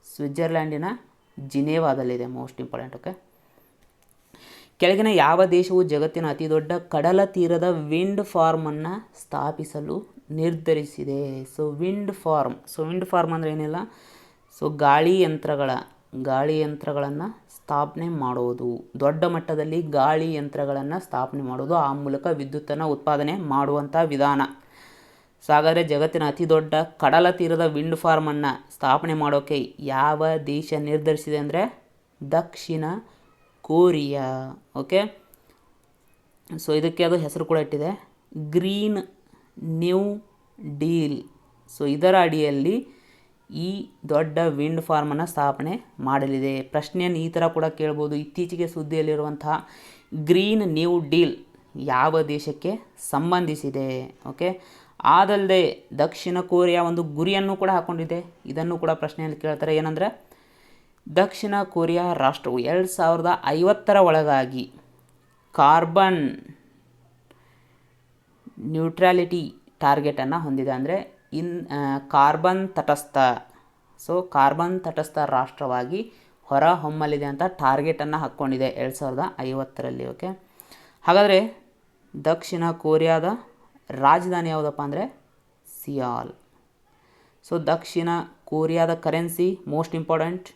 ಸ್ವಿಟ್ಜರ್ಲ್ಯಾಂಡಿನ ಜಿನೇವಾದಲ್ಲಿದೆ, ಮೋಸ್ಟ್ ಇಂಪಾರ್ಟೆಂಟ್. ಓಕೆ, ಕೆಳಗಿನ ಯಾವ ದೇಶವು ಜಗತ್ತಿನ ಅತಿ ದೊಡ್ಡ ಕಡಲ ತೀರದ ವಿಂಡ್ ಫಾರ್ಮನ್ನು ಸ್ಥಾಪಿಸಲು ನಿರ್ಧರಿಸಿದೆ? ಸೊ ವಿಂಡ್ ಫಾರ್ಮ್ ಅಂದರೆ ಏನಿಲ್ಲ, ಸೊ ಗಾಳಿ ಯಂತ್ರಗಳನ್ನು ಸ್ಥಾಪನೆ ಮಾಡುವುದು, ದೊಡ್ಡ ಮಟ್ಟದಲ್ಲಿ ಗಾಳಿ ಯಂತ್ರಗಳನ್ನು ಸ್ಥಾಪನೆ ಮಾಡೋದು, ಆ ಮೂಲಕ ವಿದ್ಯುತ್ತನ್ನು ಉತ್ಪಾದನೆ ಮಾಡುವಂಥ ವಿಧಾನ. ಸೊ ಹಾಗಾದರೆ ಜಗತ್ತಿನ ಅತಿ ದೊಡ್ಡ ಕಡಲ ತೀರದ ವಿಂಡ್ ಫಾರ್ಮನ್ನು ಸ್ಥಾಪನೆ ಮಾಡೋಕ್ಕೆ ಯಾವ ದೇಶ ನಿರ್ಧರಿಸಿದೆ ಅಂದರೆ ದಕ್ಷಿಣ ಕೊರಿಯಾ. ಓಕೆ, ಸೊ ಇದಕ್ಕೆ ಅದು ಹೆಸರು ಕೂಡ ಇಟ್ಟಿದೆ ಗ್ರೀನ್ ನ್ಯೂ ಡೀಲ್. ಸೊ ಇದರ ಅಡಿಯಲ್ಲಿ ಈ ದೊಡ್ಡ ವಿಂಡ್ ಫಾರ್ಮನ್ನು ಸ್ಥಾಪನೆ ಮಾಡಲಿದೆ. ಪ್ರಶ್ನೆಯನ್ನು ಈ ಥರ ಕೂಡ ಕೇಳ್ಬೋದು, ಇತ್ತೀಚೆಗೆ ಸುದ್ದಿಯಲ್ಲಿರುವಂತಹ ಗ್ರೀನ್ ನ್ಯೂ ಡೀಲ್ ಯಾವ ದೇಶಕ್ಕೆ ಸಂಬಂಧಿಸಿದೆ? ಓಕೆ, ಅದಲ್ಲದೆ ದಕ್ಷಿಣ ಕೊರಿಯಾ ಒಂದು ಗುರಿಯನ್ನು ಕೂಡ ಹಾಕ್ಕೊಂಡಿದೆ. ಇದನ್ನು ಕೂಡ ಪ್ರಶ್ನೆಯಲ್ಲಿ ಕೇಳ್ತಾರೆ, ಏನಂದರೆ ದಕ್ಷಿಣ ಕೊರಿಯಾ ರಾಷ್ಟ್ರವು 2050 ಒಳಗಾಗಿ ಕಾರ್ಬನ್ ನ್ಯೂಟ್ರಾಲಿಟಿ ಟಾರ್ಗೆಟನ್ನು ಹೊಂದಿದೆ. ಅಂದರೆ ಕಾರ್ಬನ್ ತಟಸ್ಥ ರಾಷ್ಟ್ರವಾಗಿ ಹೊರ ಹೊಮ್ಮಲಿದೆ ಅಂತ ಟಾರ್ಗೆಟನ್ನು ಹಾಕ್ಕೊಂಡಿದೆ 2050ರಲ್ಲಿ. ಓಕೆ, ಹಾಗಾದರೆ ದಕ್ಷಿಣ ಕೊರಿಯಾದ ರಾಜಧಾನಿ ಯಾವುದಪ್ಪ ಅಂದರೆ ಸಿಯಾಲ್. ಸೊ ದಕ್ಷಿಣ ಕೊರಿಯಾದ ಕರೆನ್ಸಿ ಮೋಸ್ಟ್ ಇಂಪಾರ್ಟೆಂಟ್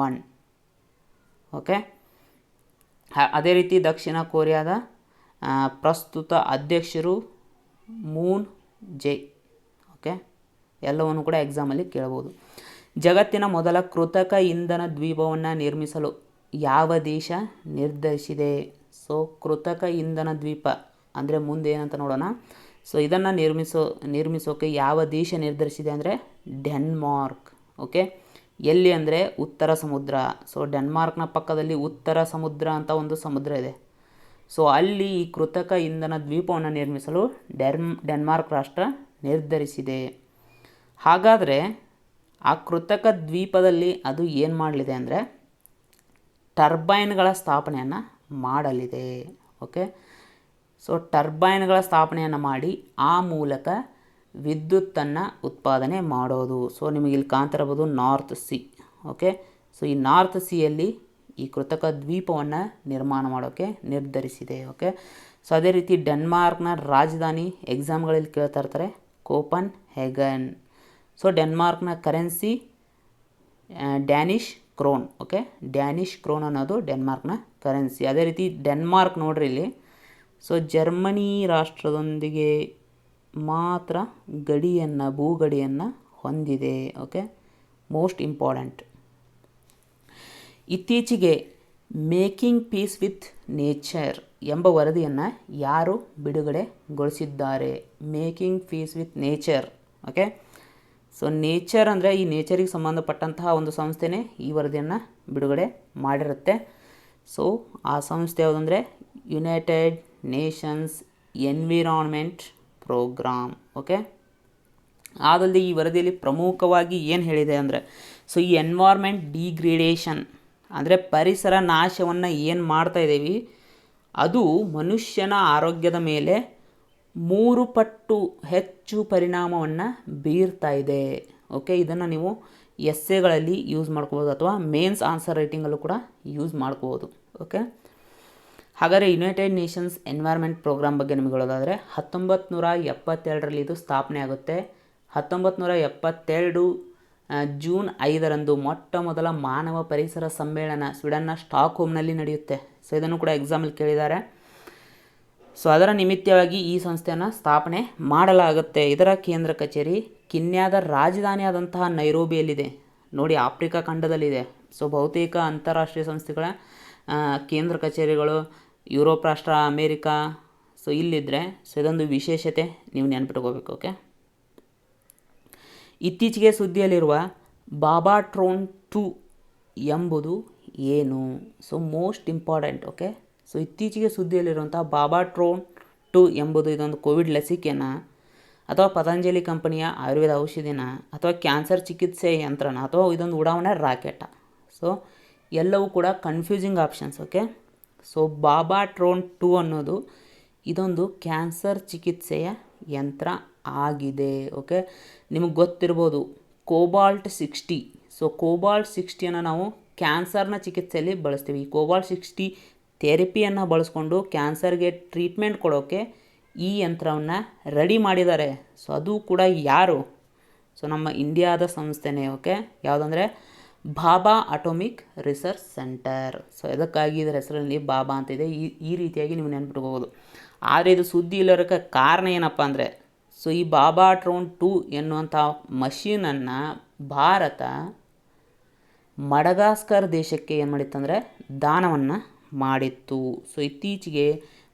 $1. ಓಕೆ, ಅದೇ ರೀತಿ ದಕ್ಷಿಣ ಕೊರಿಯಾದ ಪ್ರಸ್ತುತ ಅಧ್ಯಕ್ಷರು ಮೂನ್ ಜೆ. ಓಕೆ, ಎಲ್ಲವನ್ನು ಕೂಡ ಎಕ್ಸಾಮಲ್ಲಿ ಕೇಳ್ಬೋದು. ಜಗತ್ತಿನ ಮೊದಲ ಕೃತಕ ಇಂಧನ ದ್ವೀಪವನ್ನು ನಿರ್ಮಿಸಲು ಯಾವ ದೇಶ ನಿರ್ಧರಿಸಿದೆ? ಸೊ ಕೃತಕ ಇಂಧನ ದ್ವೀಪ ಅಂದರೆ ಮುಂದೆ ಏನಂತ ನೋಡೋಣ. ಸೊ ಇದನ್ನು ನಿರ್ಮಿಸೋಕೆ ಯಾವ ದೇಶ ನಿರ್ಧರಿಸಿದೆ ಅಂದರೆ ಡೆನ್ಮಾರ್ಕ್. ಓಕೆ, ಎಲ್ಲಿ ಅಂದರೆ ಉತ್ತರ ಸಮುದ್ರ. ಸೊ ಡೆನ್ಮಾರ್ಕ್ನ ಪಕ್ಕದಲ್ಲಿ ಉತ್ತರ ಸಮುದ್ರ ಅಂತ ಒಂದು ಸಮುದ್ರ ಇದೆ. ಸೊ ಅಲ್ಲಿ ಈ ಕೃತಕ ಇಂಧನ ದ್ವೀಪವನ್ನು ನಿರ್ಮಿಸಲು ಡೆನ್ಮಾರ್ಕ್ ರಾಷ್ಟ್ರ ನಿರ್ಧರಿಸಿದೆ. ಹಾಗಾದರೆ ಆ ಕೃತಕ ದ್ವೀಪದಲ್ಲಿ ಅದು ಏನು ಮಾಡಲಿದೆ ಅಂದರೆ ಟರ್ಬೈನ್ಗಳ ಸ್ಥಾಪನೆಯನ್ನು ಮಾಡಲಿದೆ. ಓಕೆ, ಸೊ ಟರ್ಬೈನ್ಗಳ ಸ್ಥಾಪನೆಯನ್ನು ಮಾಡಿ ಆ ಮೂಲಕ ವಿದ್ಯುತ್ತನ್ನು ಉತ್ಪಾದನೆ ಮಾಡೋದು. ಸೊ ನಿಮಗೆ ಇಲ್ಲಿ ಕಾಣ್ತಿರಬಹುದು ನಾರ್ತ್ ಸಿ. ಓಕೆ, ಸೊ ಈ ನಾರ್ತ್ ಸಿಯಲ್ಲಿ ಈ ಕೃತಕ ದ್ವೀಪವನ್ನು ನಿರ್ಮಾಣ ಮಾಡೋಕ್ಕೆ ನಿರ್ಧರಿಸಿದೆ. ಓಕೆ, ಸೊ ಅದೇ ರೀತಿ ಡೆನ್ಮಾರ್ಕ್ನ ರಾಜಧಾನಿ ಎಕ್ಸಾಮ್ಗಳಲ್ಲಿ ಕೇಳ್ತಾ ಇರ್ತಾರೆ ಕೋಪನ್ ಹೆಗನ್. ಸೊ ಡೆನ್ಮಾರ್ಕ್ನ currency Danish krone. Okay, Danish krone ಅನ್ನೋದು ಡೆನ್ಮಾರ್ಕ್ನ ಕರೆನ್ಸಿ. ಅದೇ ರೀತಿ ಡೆನ್ಮಾರ್ಕ್ ನೋಡ್ರಿ ಇಲ್ಲಿ, ಸೊ ಜರ್ಮನಿ ರಾಷ್ಟ್ರದೊಂದಿಗೆ ಮಾತ್ರ ಭೂಗಡಿಯನ್ನು ಹೊಂದಿದೆ. Okay, most important. ಇತ್ತೀಚೆಗೆ ಮೇಕಿಂಗ್ ಪೀಸ್ ವಿತ್ ನೇಚರ್ ಎಂಬ ವರದಿಯನ್ನು ಯಾರು ಬಿಡುಗಡೆಗೊಳಿಸಿದ್ದಾರೆ? Making peace with nature. Okay, so nature ಅಂದರೆ ಈ ನೇಚರಿಗೆ ಸಂಬಂಧಪಟ್ಟಂತಹ ಒಂದು ಸಂಸ್ಥೆನೇ ಈ ವರದಿಯನ್ನು ಬಿಡುಗಡೆ ಮಾಡಿರುತ್ತೆ. ಸೊ ಆ ಸಂಸ್ಥೆ ಯಾವುದಂದರೆ United Nations Environment Programme. Okay, ಅದಲ್ಲದೆ ಈ ವರದಿಯಲ್ಲಿ ಪ್ರಮುಖವಾಗಿ ಏನು ಹೇಳಿದೆ ಅಂದರೆ ಸೊ ಈ ಎನ್ವೈರ್ಮೆಂಟ್ ಡಿಗ್ರೇಡೇಷನ್ ಅಂದರೆ ಪರಿಸರ ನಾಶವನ್ನು ಏನು ಮಾಡ್ತಾ ಇದ್ದೀವಿ ಅದು ಮನುಷ್ಯನ ಆರೋಗ್ಯದ ಮೇಲೆ 3 ಪಟ್ಟು ಹೆಚ್ಚು ಪರಿಣಾಮವನ್ನು ಬೀರ್ತಾ ಇದೆ. ಓಕೆ, ಇದನ್ನು ನೀವು ಎಸ್ಸೆಗಳಲ್ಲಿ ಯೂಸ್ ಮಾಡ್ಕೋಬೋದು ಅಥವಾ ಮೇನ್ಸ್ ಆನ್ಸರ್ ರೈಟಿಂಗಲ್ಲೂ ಕೂಡ ಯೂಸ್ ಮಾಡ್ಕೋಬೋದು. ಓಕೆ, ಹಾಗಾದರೆ ಯುನೈಟೆಡ್ ನೇಷನ್ಸ್ ಎನ್ವೈರ್ಮೆಂಟ್ ಪ್ರೋಗ್ರಾಮ್ ಬಗ್ಗೆ ನಿಮಗೆ ಹೇಳೋದಾದರೆ 1972ರಲ್ಲಿ ಇದು ಸ್ಥಾಪನೆ ಆಗುತ್ತೆ. 1972 ಜೂನ್ 5ರಂದು ಮೊಟ್ಟ ಮೊದಲ ಮಾನವ ಪರಿಸರ ಸಮ್ಮೇಳನ ಸ್ವೀಡನ್ನ ಸ್ಟಾಕ್ಹೋಮ್ನಲ್ಲಿ ನಡೆಯುತ್ತೆ. ಸೊ ಇದನ್ನು ಕೂಡ ಎಕ್ಸಾಮಲ್ಲಿ ಕೇಳಿದ್ದಾರೆ. ಸೊ ಅದರ ನಿಮಿತ್ತವಾಗಿ ಈ ಸಂಸ್ಥೆಯನ್ನು ಸ್ಥಾಪನೆ ಮಾಡಲಾಗುತ್ತೆ. ಇದರ ಕೇಂದ್ರ ಕಚೇರಿ ಕೆನ್ಯಾದ ರಾಜಧಾನಿಯಾದಂತಹ ನೈರೋಬಿಯಲ್ಲಿದೆ. ನೋಡಿ, ಆಫ್ರಿಕಾ ಖಂಡದಲ್ಲಿದೆ. ಸೊ ಬಹುತೇಕ ಅಂತಾರಾಷ್ಟ್ರೀಯ ಸಂಸ್ಥೆಗಳ ಕೇಂದ್ರ ಕಚೇರಿಗಳು ಯುರೋಪ್ ರಾಷ್ಟ್ರ, ಅಮೇರಿಕಾ, ಸೊ ಇಲ್ಲಿದ್ದರೆ ಸೊ ಇದೊಂದು ವಿಶೇಷತೆ ನೀವು ನೆನಪಿಟ್ಕೋಬೇಕು. ಓಕೆ, ಇತ್ತೀಚೆಗೆ ಸುದ್ದಿಯಲ್ಲಿರುವ ಬಾಬಾಟ್ರೋನ್ 2 ಎಂಬುದು ಏನು? So most important. Okay, so ಇತ್ತೀಚೆಗೆ ಸುದ್ದಿಯಲ್ಲಿರುವಂಥ ಬಾಬಾಟ್ರೋನ್ 2 ಎಂಬುದು ಇದೊಂದು ಕೋವಿಡ್ ಲಸಿಕೆಯನ್ನು ಅಥವಾ ಪತಂಜಲಿ ಕಂಪನಿಯ ಆಯುರ್ವೇದ ಔಷಧಿನ, ಅಥವಾ ಕ್ಯಾನ್ಸರ್ ಚಿಕಿತ್ಸೆ ಯಂತ್ರನ, ಅಥವಾ ಇದೊಂದು ಉಡಾವಣೆ ರಾಕೆಟ. ಸೊ ಎಲ್ಲವೂ ಕೂಡ ಕನ್ಫ್ಯೂಸಿಂಗ್ ಆಪ್ಷನ್ಸ್. ಓಕೆ, ಸೊ ಬಾಬಾಟ್ರೋನ್ 2 ಅನ್ನೋದು ಇದೊಂದು ಕ್ಯಾನ್ಸರ್ ಚಿಕಿತ್ಸೆಯ ಯಂತ್ರ ಆಗಿದೆ. ಓಕೆ, ನಿಮಗೆ ಗೊತ್ತಿರ್ಬೋದು ಕೋಬಾಲ್ಟ್ 60. ಸೊ ಕೋಬಾಲ್ಟ್ 60ಯನ್ನು ನಾವು ಕ್ಯಾನ್ಸರ್ನ ಚಿಕಿತ್ಸೆಯಲ್ಲಿ ಬಳಸ್ತೀವಿ. ಈ ಕೋಬಾಲ್ಟ್ 60 ಥೆರಪಿಯನ್ನು ಬಳಸ್ಕೊಂಡು ಕ್ಯಾನ್ಸರ್ಗೆ ಟ್ರೀಟ್ಮೆಂಟ್ ಕೊಡೋಕ್ಕೆ ಈ ಯಂತ್ರವನ್ನು ರೆಡಿ ಮಾಡಿದ್ದಾರೆ. ಸೊ ಅದು ಕೂಡ ಯಾರು? ಸೊ ನಮ್ಮ ಇಂಡಿಯಾದ ಸಂಸ್ಥೆನೇ. ಓಕೆ, ಯಾವುದಂದರೆ ಬಾಬಾ ಅಟೋಮಿಕ್ ರಿಸರ್ಚ್ ಸೆಂಟರ್. ಸೊ ಇದಕ್ಕಾಗಿ ಇದರ ಹೆಸರಲ್ಲಿ ಬಾಬಾ ಅಂತಿದೆ. ಈ ರೀತಿಯಾಗಿ ನೀವು ನೆನ್ಪಿಟ್ಕೋಬೋದು. ಆದರೆ ಇದು ಸುದ್ದಿ ಇಲ್ಲೋರಕ್ಕೆ ಕಾರಣ ಏನಪ್ಪ ಅಂದರೆ, ಸೊ ಈ ಬಾಬಾಟ್ರೋನ್ 2 ಎನ್ನುವಂಥ ಮಷೀನನ್ನು ಭಾರತ ಮಡಗಾಸ್ಕರ್ ದೇಶಕ್ಕೆ ಏನು ಮಾಡಿತ್ತಂದರೆ ದಾನವನ್ನು ಮಾಡಿತ್ತು. ಸೊ ಇತ್ತೀಚೆಗೆ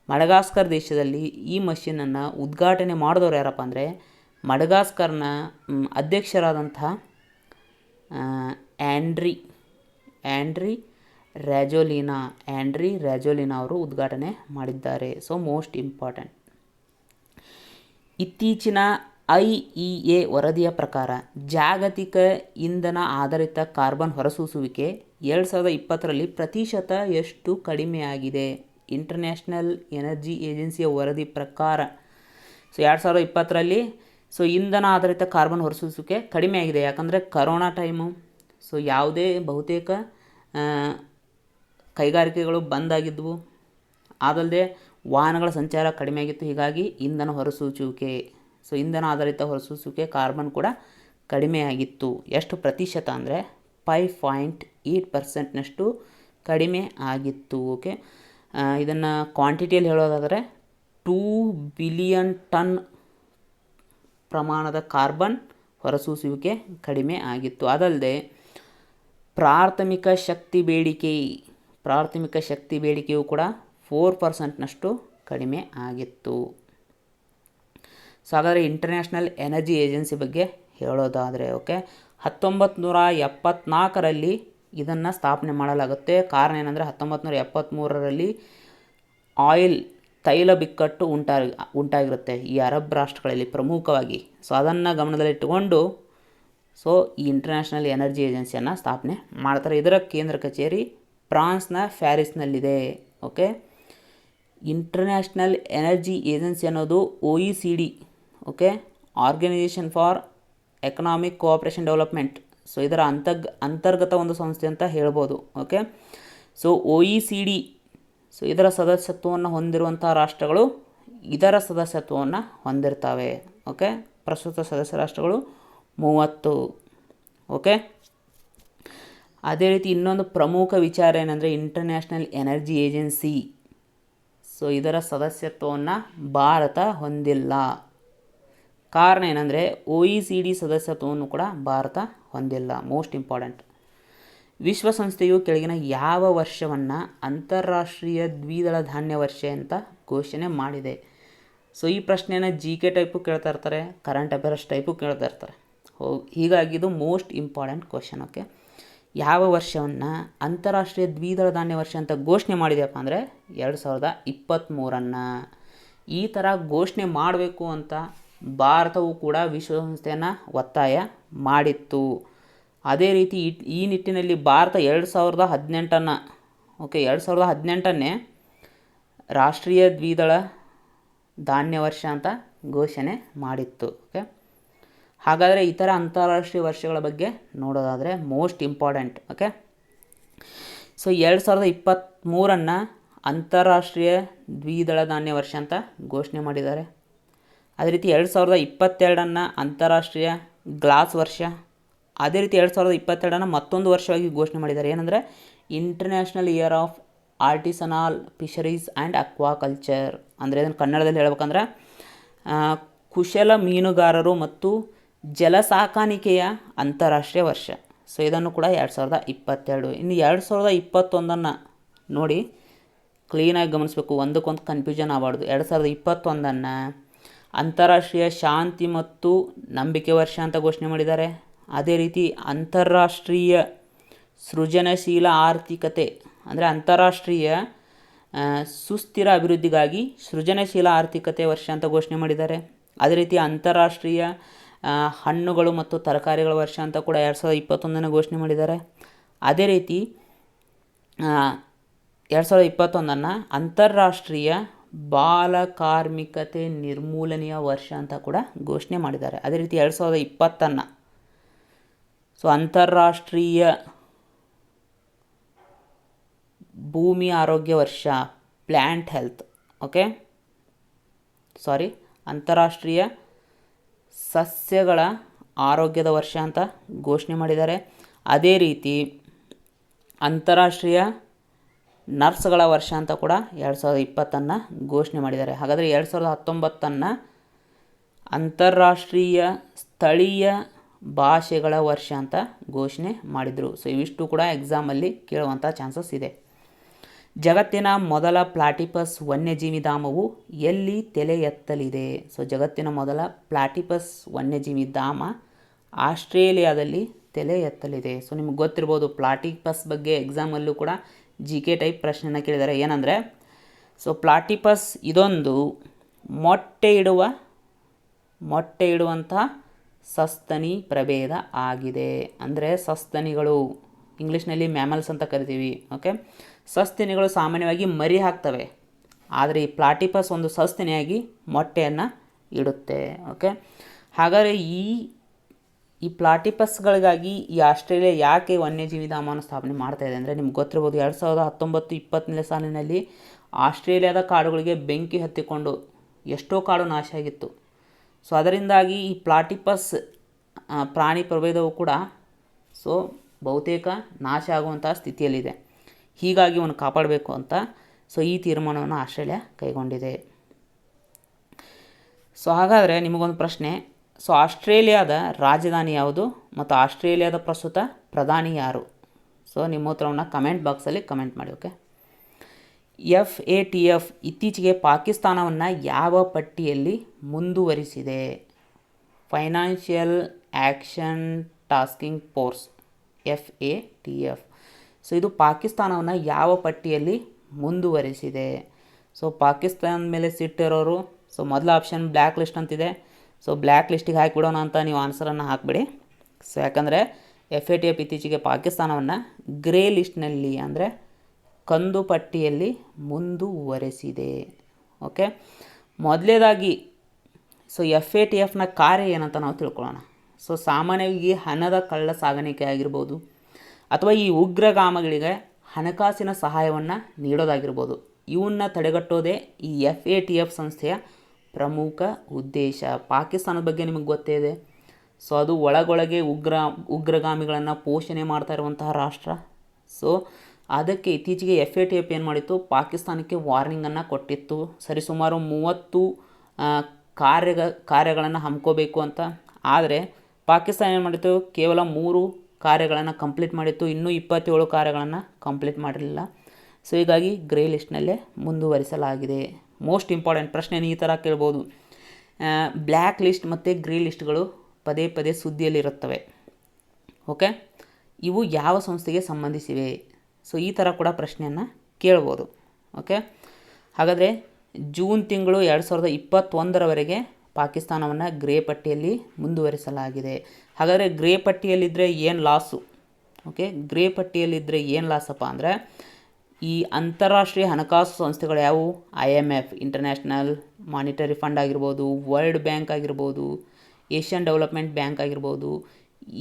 ಮಡಗಾಸ್ಕರ್ ದೇಶದಲ್ಲಿ ಈ ಮಷೀನನ್ನು ಉದ್ಘಾಟನೆ ಮಾಡಿದವರು ಯಾರಪ್ಪ ಅಂದರೆ ಮಡಗಾಸ್ಕರ್ನ ಅಧ್ಯಕ್ಷರಾದಂತಹ ಆ್ಯಂಡ್ರಿ ರ್ಯಾಜೋಲಿನಾ ಅವರು ಉದ್ಘಾಟನೆ ಮಾಡಿದ್ದಾರೆ. So most important. ಇತ್ತೀಚಿನ IEA ವರದಿಯ ಪ್ರಕಾರ ಜಾಗತಿಕ ಇಂಧನ ಆಧಾರಿತ ಕಾರ್ಬನ್ ಹೊರಸೂಸುವಿಕೆ 2020ರಲ್ಲಿ ಪ್ರತಿಶತ ಎಷ್ಟು ಕಡಿಮೆಯಾಗಿದೆ? ಇಂಟರ್ನ್ಯಾಷನಲ್ ಎನರ್ಜಿ ಏಜೆನ್ಸಿಯ ವರದಿ ಪ್ರಕಾರ ಸೊ 2020ರಲ್ಲಿ ಸೊ ಇಂಧನ ಆಧಾರಿತ ಕಾರ್ಬನ್ ಹೊರಸೂಸುವಿಕೆ ಕಡಿಮೆಯಾಗಿದೆ. ಯಾಕಂದರೆ ಕರೋನಾ ಟೈಮು, ಸೊ ಯಾವುದೇ ಬಹುತೇಕ ಕೈಗಾರಿಕೆಗಳು ಬಂದಾಗಿದ್ದವು, ಅದಲ್ಲದೆ ವಾಹನಗಳ ಸಂಚಾರ ಕಡಿಮೆಯಾಗಿತ್ತು. ಹೀಗಾಗಿ ಇಂಧನ ಆಧಾರಿತ ಹೊರಸೂಸುವಿಕೆ ಕಾರ್ಬನ್ ಕೂಡ ಕಡಿಮೆಯಾಗಿತ್ತು. ಎಷ್ಟು ಪ್ರತಿಶತ ಅಂದರೆ 5.8% ಕಡಿಮೆ ಆಗಿತ್ತು. ಓಕೆ, ಇದನ್ನು ಕ್ವಾಂಟಿಟಿಯಲ್ಲಿ ಹೇಳೋದಾದರೆ 2 ಬಿಲಿಯನ್ ಟನ್ ಪ್ರಮಾಣದ ಕಾರ್ಬನ್ ಹೊರಸೂಸುವಿಕೆ ಕಡಿಮೆ ಆಗಿತ್ತು. ಅದಲ್ಲದೆ ಪ್ರಾಥಮಿಕ ಶಕ್ತಿ ಬೇಡಿಕೆಯು ಕೂಡ 4%ನಷ್ಟು ಕಡಿಮೆ ಆಗಿತ್ತು. ಸೊ ಹಾಗಾದರೆ ಇಂಟರ್ನ್ಯಾಷನಲ್ ಎನರ್ಜಿ ಏಜೆನ್ಸಿ ಬಗ್ಗೆ ಹೇಳೋದಾದರೆ, ಓಕೆ, 1974ರಲ್ಲಿ ಇದನ್ನು ಸ್ಥಾಪನೆ ಮಾಡಲಾಗುತ್ತೆ. ಕಾರಣ ಏನಂದರೆ 1973ರಲ್ಲಿ ತೈಲ ಬಿಕ್ಕಟ್ಟು ಉಂಟಾಗಿರುತ್ತೆ ಈ ಅರಬ್ ರಾಷ್ಟ್ರಗಳಲ್ಲಿ ಪ್ರಮುಖವಾಗಿ. ಸೊ ಅದನ್ನು ಗಮನದಲ್ಲಿಟ್ಟುಕೊಂಡು ಸೊ ಈ ಇಂಟರ್ನ್ಯಾಷನಲ್ ಎನರ್ಜಿ ಏಜೆನ್ಸಿಯನ್ನು ಸ್ಥಾಪನೆ ಮಾಡ್ತಾರೆ. ಇದರ ಕೇಂದ್ರ ಕಚೇರಿ ಫ್ರಾನ್ಸ್ನ ಪ್ಯಾರಿಸ್ನಲ್ಲಿದೆ. ಓಕೆ, ಇಂಟರ್ನ್ಯಾಷನಲ್ ಎನರ್ಜಿ ಏಜೆನ್ಸಿ ಅನ್ನೋದು OECD, okay, organisation for economic cooperation development. So ಇದರ ಅಂತರ್ಗತ ಒಂದು ಸಂಸ್ಥೆ ಅಂತ ಹೇಳ್ಬೋದು. ಓಕೆ, ಸೊ OECD ಸೊ ಇದರ ಸದಸ್ಯತ್ವವನ್ನು ಹೊಂದಿರುವಂಥ ರಾಷ್ಟ್ರಗಳು ಇದರ ಸದಸ್ಯತ್ವವನ್ನು ಹೊಂದಿರ್ತವೆ. ಓಕೆ, ಪ್ರಸ್ತುತ ಸದಸ್ಯ ರಾಷ್ಟ್ರಗಳು 30. ಓಕೆ, ಅದೇ ರೀತಿ ಇನ್ನೊಂದು ಪ್ರಮುಖ ವಿಚಾರ ಏನಂದರೆ ಇಂಟರ್ನ್ಯಾಷನಲ್ ಎನರ್ಜಿ ಏಜೆನ್ಸಿ ಸೊ ಇದರ ಸದಸ್ಯತ್ವವನ್ನು ಭಾರತ ಹೊಂದಿಲ್ಲ. ಕಾರಣ ಏನಂದರೆ OECD ಸದಸ್ಯತ್ವವನ್ನು ಕೂಡ ಭಾರತ ಹೊಂದಿಲ್ಲ. Most important. ವಿಶ್ವಸಂಸ್ಥೆಯು ಕೆಳಗಿನ ಯಾವ ವರ್ಷವನ್ನು ಅಂತಾರಾಷ್ಟ್ರೀಯ ದ್ವಿದಳ ಧಾನ್ಯ ವರ್ಷ ಅಂತ ಘೋಷಣೆ ಮಾಡಿದೆ? ಸೊ ಈ ಪ್ರಶ್ನೆಯನ್ನು GK ಟೈಪು ಕೇಳ್ತಾ ಇರ್ತಾರೆ, ಕರೆಂಟ್ ಅಫೇರ್ಸ್ ಟೈಪು ಕೇಳ್ತಾ ಇರ್ತಾರೆ. ಹೀಗಾಗಿ ಇದು ಮೋಸ್ಟ್ ಇಂಪಾರ್ಟೆಂಟ್ ಕ್ವಶನ್. ಓಕೆ, ಯಾವ ವರ್ಷವನ್ನು ಅಂತಾರಾಷ್ಟ್ರೀಯ ದ್ವಿದಳ ಧಾನ್ಯ ವರ್ಷ ಅಂತ ಘೋಷಣೆ ಮಾಡಿದೆಯಪ್ಪ ಅಂದರೆ 2023. ಈ ಥರ ಘೋಷಣೆ ಮಾಡಬೇಕು ಅಂತ ಭಾರತವು ಕೂಡ ವಿಶ್ವಸಂಸ್ಥೆಯನ್ನು ಒತ್ತಾಯ ಮಾಡಿತ್ತು. ಅದೇ ರೀತಿ ಈ ನಿಟ್ಟಿನಲ್ಲಿ ಭಾರತ 2018 ಓಕೆ 2018ನೇ ರಾಷ್ಟ್ರೀಯ ದ್ವಿದಳ ಧಾನ್ಯ ವರ್ಷ ಅಂತ ಘೋಷಣೆ ಮಾಡಿತ್ತು. ಓಕೆ, ಹಾಗಾದರೆ ಇತರ ಅಂತಾರಾಷ್ಟ್ರೀಯ ವರ್ಷಗಳ ಬಗ್ಗೆ ನೋಡೋದಾದರೆ ಮೋಸ್ಟ್ ಇಂಪಾರ್ಟೆಂಟ್. ಓಕೆ, ಸೊ 2023 ಅಂತಾರಾಷ್ಟ್ರೀಯ ದ್ವಿದಳ ಧಾನ್ಯ ವರ್ಷ ಅಂತ ಘೋಷಣೆ ಮಾಡಿದ್ದಾರೆ. ಅದೇ ರೀತಿ 2022 ಅಂತಾರಾಷ್ಟ್ರೀಯ ಗ್ಲಾಸ್ ವರ್ಷ. ಅದೇ ರೀತಿ 2022 ಮತ್ತೊಂದು ವರ್ಷವಾಗಿ ಘೋಷಣೆ ಮಾಡಿದ್ದಾರೆ. ಏನಂದರೆ International Year of Artisanal Fisheries and Aquaculture. ಅಂದರೆ ಇದನ್ನು ಕನ್ನಡದಲ್ಲಿ ಹೇಳ್ಬೇಕಂದ್ರೆ ಕುಶಲ ಮೀನುಗಾರರು ಮತ್ತು ಜಲ ಸಾಕಾಣಿಕೆಯ ಅಂತಾರಾಷ್ಟ್ರೀಯ ವರ್ಷ. ಸೊ ಇದನ್ನು ಕೂಡ 2022. ಇನ್ನು 2021 ನೋಡಿ ಕ್ಲೀನಾಗಿ ಗಮನಿಸಬೇಕು, ಒಂದಕ್ಕೊಂದು ಕನ್ಫ್ಯೂಷನ್ ಆಗಬಾರ್ದು. 2021 ಅಂತಾರಾಷ್ಟ್ರೀಯ ಶಾಂತಿ ಮತ್ತು ನಂಬಿಕೆ ವರ್ಷ ಅಂತ ಘೋಷಣೆ ಮಾಡಿದ್ದಾರೆ. ಅದೇ ರೀತಿ ಅಂತಾರಾಷ್ಟ್ರೀಯ ಸೃಜನಶೀಲ ಆರ್ಥಿಕತೆ ಅಂದರೆ ಅಂತಾರಾಷ್ಟ್ರೀಯ ಸುಸ್ಥಿರ ಅಭಿವೃದ್ಧಿಗಾಗಿ ಸೃಜನಶೀಲ ಆರ್ಥಿಕತೆ ವರ್ಷ ಅಂತ ಘೋಷಣೆ ಮಾಡಿದ್ದಾರೆ. ಅದೇ ರೀತಿ ಅಂತಾರಾಷ್ಟ್ರೀಯ ಹಣ್ಣುಗಳು ಮತ್ತು ತರಕಾರಿಗಳ ವರ್ಷ ಅಂತ ಕೂಡ 2021 ಘೋಷಣೆ ಮಾಡಿದ್ದಾರೆ. ಅದೇ ರೀತಿ 2021 ಅಂತಾರಾಷ್ಟ್ರೀಯ ಬಾಲ ಕಾರ್ಮಿಕತೆ ನಿರ್ಮೂಲನೆಯ ವರ್ಷ ಅಂತ ಕೂಡ ಘೋಷಣೆ ಮಾಡಿದ್ದಾರೆ. ಅದೇ ರೀತಿ 2020 ಸೊ ಅಂತಾರಾಷ್ಟ್ರೀಯ ಭೂಮಿ ಆರೋಗ್ಯ ವರ್ಷ, ಪ್ಲ್ಯಾಂಟ್ ಹೆಲ್ತ್, ಓಕೆ ಅಂತಾರಾಷ್ಟ್ರೀಯ ಸಸ್ಯಗಳ ಆರೋಗ್ಯದ ವರ್ಷ ಅಂತ ಘೋಷಣೆ ಮಾಡಿದ್ದಾರೆ. ಅದೇ ರೀತಿ ಅಂತಾರಾಷ್ಟ್ರೀಯ ನರ್ಸ್ಗಳ ವರ್ಷ ಅಂತ ಕೂಡ 2020 ಘೋಷಣೆ ಮಾಡಿದ್ದಾರೆ. ಹಾಗಾದರೆ 2019 ಅಂತಾರಾಷ್ಟ್ರೀಯ ಸ್ಥಳೀಯ ಭಾಷೆಗಳ ವರ್ಷ ಅಂತ ಘೋಷಣೆ ಮಾಡಿದರು. ಸೊ ಇವಿಷ್ಟು ಕೂಡ ಎಕ್ಸಾಮಲ್ಲಿ ಕೇಳುವಂಥ ಚಾನ್ಸಸ್ ಇದೆ. ಜಗತ್ತಿನ ಮೊದಲ ಪ್ಲಾಟಿಪಸ್ ವನ್ಯಜೀವಿ ಧಾಮವು ಎಲ್ಲಿ ತಲೆ ಎತ್ತಲಿದೆ? ಸೊ ಜಗತ್ತಿನ ಮೊದಲ ಪ್ಲಾಟಿಪಸ್ ವನ್ಯಜೀವಿ ಧಾಮ ಆಸ್ಟ್ರೇಲಿಯಾದಲ್ಲಿ ತಲೆ ಎತ್ತಲಿದೆ. ಸೊ ನಿಮ್ಗೆ ಗೊತ್ತಿರ್ಬೋದು ಪ್ಲಾಟಿಪಸ್ ಬಗ್ಗೆ ಎಕ್ಸಾಮಲ್ಲೂ ಕೂಡ GK ಟೈಪ್ ಪ್ರಶ್ನೆನ ಕೇಳಿದ್ದಾರೆ. ಏನಂದರೆ ಸೊ ಪ್ಲಾಟಿಪಸ್ ಇದೊಂದು ಮೊಟ್ಟೆ ಇಡುವಂಥ ಸಸ್ತನಿ ಪ್ರಭೇದ ಆಗಿದೆ. ಅಂದರೆ ಸಸ್ತನಿಗಳು ಇಂಗ್ಲೀಷ್ನಲ್ಲಿ ಮ್ಯಾಮಲ್ಸ್ ಅಂತ ಕರಿತೀವಿ. ಓಕೆ, ಸಸ್ತನಿಗಳು ಸಾಮಾನ್ಯವಾಗಿ ಮರಿ ಹಾಕ್ತವೆ, ಆದರೆ ಈ ಪ್ಲಾಟಿಪಸ್ ಒಂದು ಸಸ್ತನಿಯಾಗಿ ಮೊಟ್ಟೆಯನ್ನು ಇಡುತ್ತೆ. ಓಕೆ, ಹಾಗಾದರೆ ಈ ಪ್ಲಾಟಿಪಸ್ಗಳಿಗಾಗಿ ಈ ಆಸ್ಟ್ರೇಲಿಯಾ ಯಾಕೆ ವನ್ಯಜೀವಿ ಧಾಮವನ್ನು ಸ್ಥಾಪನೆ ಮಾಡ್ತಾ ಇದೆ ಅಂದರೆ ನಿಮ್ಗೆ ಗೊತ್ತಿರ್ಬೋದು 2019-20 ಸಾಲಿನಲ್ಲಿ ಆಸ್ಟ್ರೇಲಿಯಾದ ಕಾಡುಗಳಿಗೆ ಬೆಂಕಿ ಹತ್ತಿಕೊಂಡು ಎಷ್ಟೋ ಕಾಡು ನಾಶ ಆಗಿತ್ತು. ಸೊ ಅದರಿಂದಾಗಿ ಈ ಪ್ಲಾಟಿಪಸ್ ಪ್ರಾಣಿ ಪ್ರಭೇದವು ಕೂಡ ಸೊ ಬಹುತೇಕ ನಾಶ ಆಗುವಂಥ ಸ್ಥಿತಿಯಲ್ಲಿದೆ. ಹೀಗಾಗಿ ಅವನು ಕಾಪಾಡಬೇಕು ಅಂತ ಸೊ ಈ ತೀರ್ಮಾನವನ್ನು ಆಸ್ಟ್ರೇಲಿಯಾ ಕೈಗೊಂಡಿದೆ. ಸೊ ಹಾಗಾದರೆ ನಿಮಗೊಂದು ಪ್ರಶ್ನೆ, ಸೊ ಆಸ್ಟ್ರೇಲಿಯಾದ ರಾಜಧಾನಿ ಯಾವುದು ಮತ್ತು ಆಸ್ಟ್ರೇಲಿಯಾದ ಪ್ರಸ್ತುತ ಪ್ರಧಾನಿ ಯಾರು? ಸೊ ನಿಮ್ಮ ಉತ್ತರವನ್ನು ಕಮೆಂಟ್ ಬಾಕ್ಸಲ್ಲಿ ಕಮೆಂಟ್ ಮಾಡಿ. ಓಕೆ, FATF ಇತ್ತೀಚೆಗೆ ಪಾಕಿಸ್ತಾನವನ್ನು ಯಾವ ಪಟ್ಟಿಯಲ್ಲಿ ಮುಂದುವರಿಸಿದೆ? Financial action tasking force, FATF. So ಇದು ಪಾಕಿಸ್ತಾನವನ್ನು ಯಾವ ಪಟ್ಟಿಯಲ್ಲಿ ಮುಂದುವರಿಸಿದೆ? ಸೊ ಪಾಕಿಸ್ತಾನದ ಮೇಲೆ ಸಿಟ್ಟಿರೋರು ಸೊ ಮೊದಲ ಆಪ್ಷನ್ ಬ್ಲ್ಯಾಕ್ ಲಿಸ್ಟ್ ಅಂತಿದೆ. ಸೊ ಬ್ಲ್ಯಾಕ್ ಲಿಸ್ಟಿಗೆ ಹಾಕಿಬಿಡೋಣ ಅಂತ ನೀವು ಆನ್ಸರನ್ನು ಹಾಕಿಬಿಡಿ. ಸೊ ಯಾಕಂದರೆ FATF ಇತ್ತೀಚೆಗೆ ಪಾಕಿಸ್ತಾನವನ್ನು ಗ್ರೇ ಲಿಸ್ಟ್ನಲ್ಲಿ ಅಂದರೆ ಕಂದು ಪಟ್ಟಿಯಲ್ಲಿ ಮುಂದುವರೆಸಿದೆ. ಓಕೆ, ಮೊದಲೇದಾಗಿ ಸೊ FATFನ ಕಾರ್ಯ ಏನಂತ ನಾವು ತಿಳ್ಕೊಳ್ಳೋಣ. ಸೊ ಸಾಮಾನ್ಯವಾಗಿ ಹಣದ ಕಳ್ಳ ಸಾಗಾಣಿಕೆ ಆಗಿರ್ಬೋದು ಅಥವಾ ಈ ಉಗ್ರಗಾಮಿಗಳಿಗೆ ಹಣಕಾಸಿನ ಸಹಾಯವನ್ನು ನೀಡೋದಾಗಿರ್ಬೋದು, ಇವನ್ನ ತಡೆಗಟ್ಟೋದೇ ಈ FATF ಸಂಸ್ಥೆಯ ಪ್ರಮುಖ ಉದ್ದೇಶ. ಪಾಕಿಸ್ತಾನದ ಬಗ್ಗೆ ನಿಮಗೆ ಗೊತ್ತೇ ಇದೆ. ಸೊ ಅದು ಒಳಗೊಳಗೆ ಉಗ್ರಗಾಮಿಗಳನ್ನು ಪೋಷಣೆ ಮಾಡ್ತಾ ಇರುವಂತಹ ರಾಷ್ಟ್ರ. ಸೊ ಅದಕ್ಕೆ ಇತ್ತೀಚೆಗೆ FATF ಏನು ಮಾಡಿತ್ತು, ಪಾಕಿಸ್ತಾನಕ್ಕೆ ವಾರ್ನಿಂಗನ್ನು ಕೊಟ್ಟಿತ್ತು. ಸರಿಸುಮಾರು 30 ಕಾರ್ಯಗಳನ್ನು ಹಮ್ಮಿಕೋಬೇಕು ಅಂತ. ಆದರೆ ಪಾಕಿಸ್ತಾನ ಏನು ಮಾಡಿತ್ತು, ಕೇವಲ 3 ಕಾರ್ಯಗಳನ್ನು ಕಂಪ್ಲೀಟ್ ಮಾಡಿತ್ತು, ಇನ್ನೂ 27 ಕಾರ್ಯಗಳನ್ನು ಕಂಪ್ಲೀಟ್ ಮಾಡಿರಲಿಲ್ಲ. ಸೊ ಹೀಗಾಗಿ ಗ್ರೇ ಲಿಸ್ಟ್ನಲ್ಲೇ ಮುಂದುವರಿಸಲಾಗಿದೆ. ಮೋಸ್ಟ್ ಇಂಪಾರ್ಟೆಂಟ್ ಪ್ರಶ್ನೆ ಈ ಥರ ಕೇಳ್ಬೋದು, ಬ್ಲ್ಯಾಕ್ ಲಿಸ್ಟ್ ಮತ್ತು ಗ್ರೇ ಲಿಸ್ಟ್ಗಳು ಪದೇ ಪದೇ ಸುದ್ದಿಯಲ್ಲಿರುತ್ತವೆ. ಓಕೆ, ಇವು ಯಾವ ಸಂಸ್ಥೆಗೆ ಸಂಬಂಧಿಸಿವೆ? ಸೊ ಈ ಥರ ಕೂಡ ಪ್ರಶ್ನೆಯನ್ನು ಕೇಳ್ಬೋದು. ಓಕೆ, ಹಾಗಾದರೆ ಜೂನ್ ತಿಂಗಳು 2021 ಪಾಕಿಸ್ತಾನವನ್ನು ಗ್ರೇ ಪಟ್ಟಿಯಲ್ಲಿ ಮುಂದುವರಿಸಲಾಗಿದೆ. ಹಾಗಾದರೆ ಗ್ರೇ ಪಟ್ಟಿಯಲ್ಲಿದ್ದರೆ ಏನು ಲಾಸು? ಓಕೆ, ಗ್ರೇ ಪಟ್ಟಿಯಲ್ಲಿದ್ದರೆ ಏನು ಲಾಸಪ್ಪ ಅಂದರೆ ಈ ಅಂತಾರಾಷ್ಟ್ರೀಯ ಹಣಕಾಸು ಸಂಸ್ಥೆಗಳು ಯಾವುವು, IMF ಇಂಟರ್ನ್ಯಾಷನಲ್ ಮಾನಿಟರಿ ಫಂಡ್ ಆಗಿರ್ಬೋದು, ವರ್ಲ್ಡ್ ಬ್ಯಾಂಕ್ ಆಗಿರ್ಬೋದು, ಏಷ್ಯನ್ ಡೆವಲಪ್ಮೆಂಟ್ ಬ್ಯಾಂಕ್ ಆಗಿರ್ಬೋದು,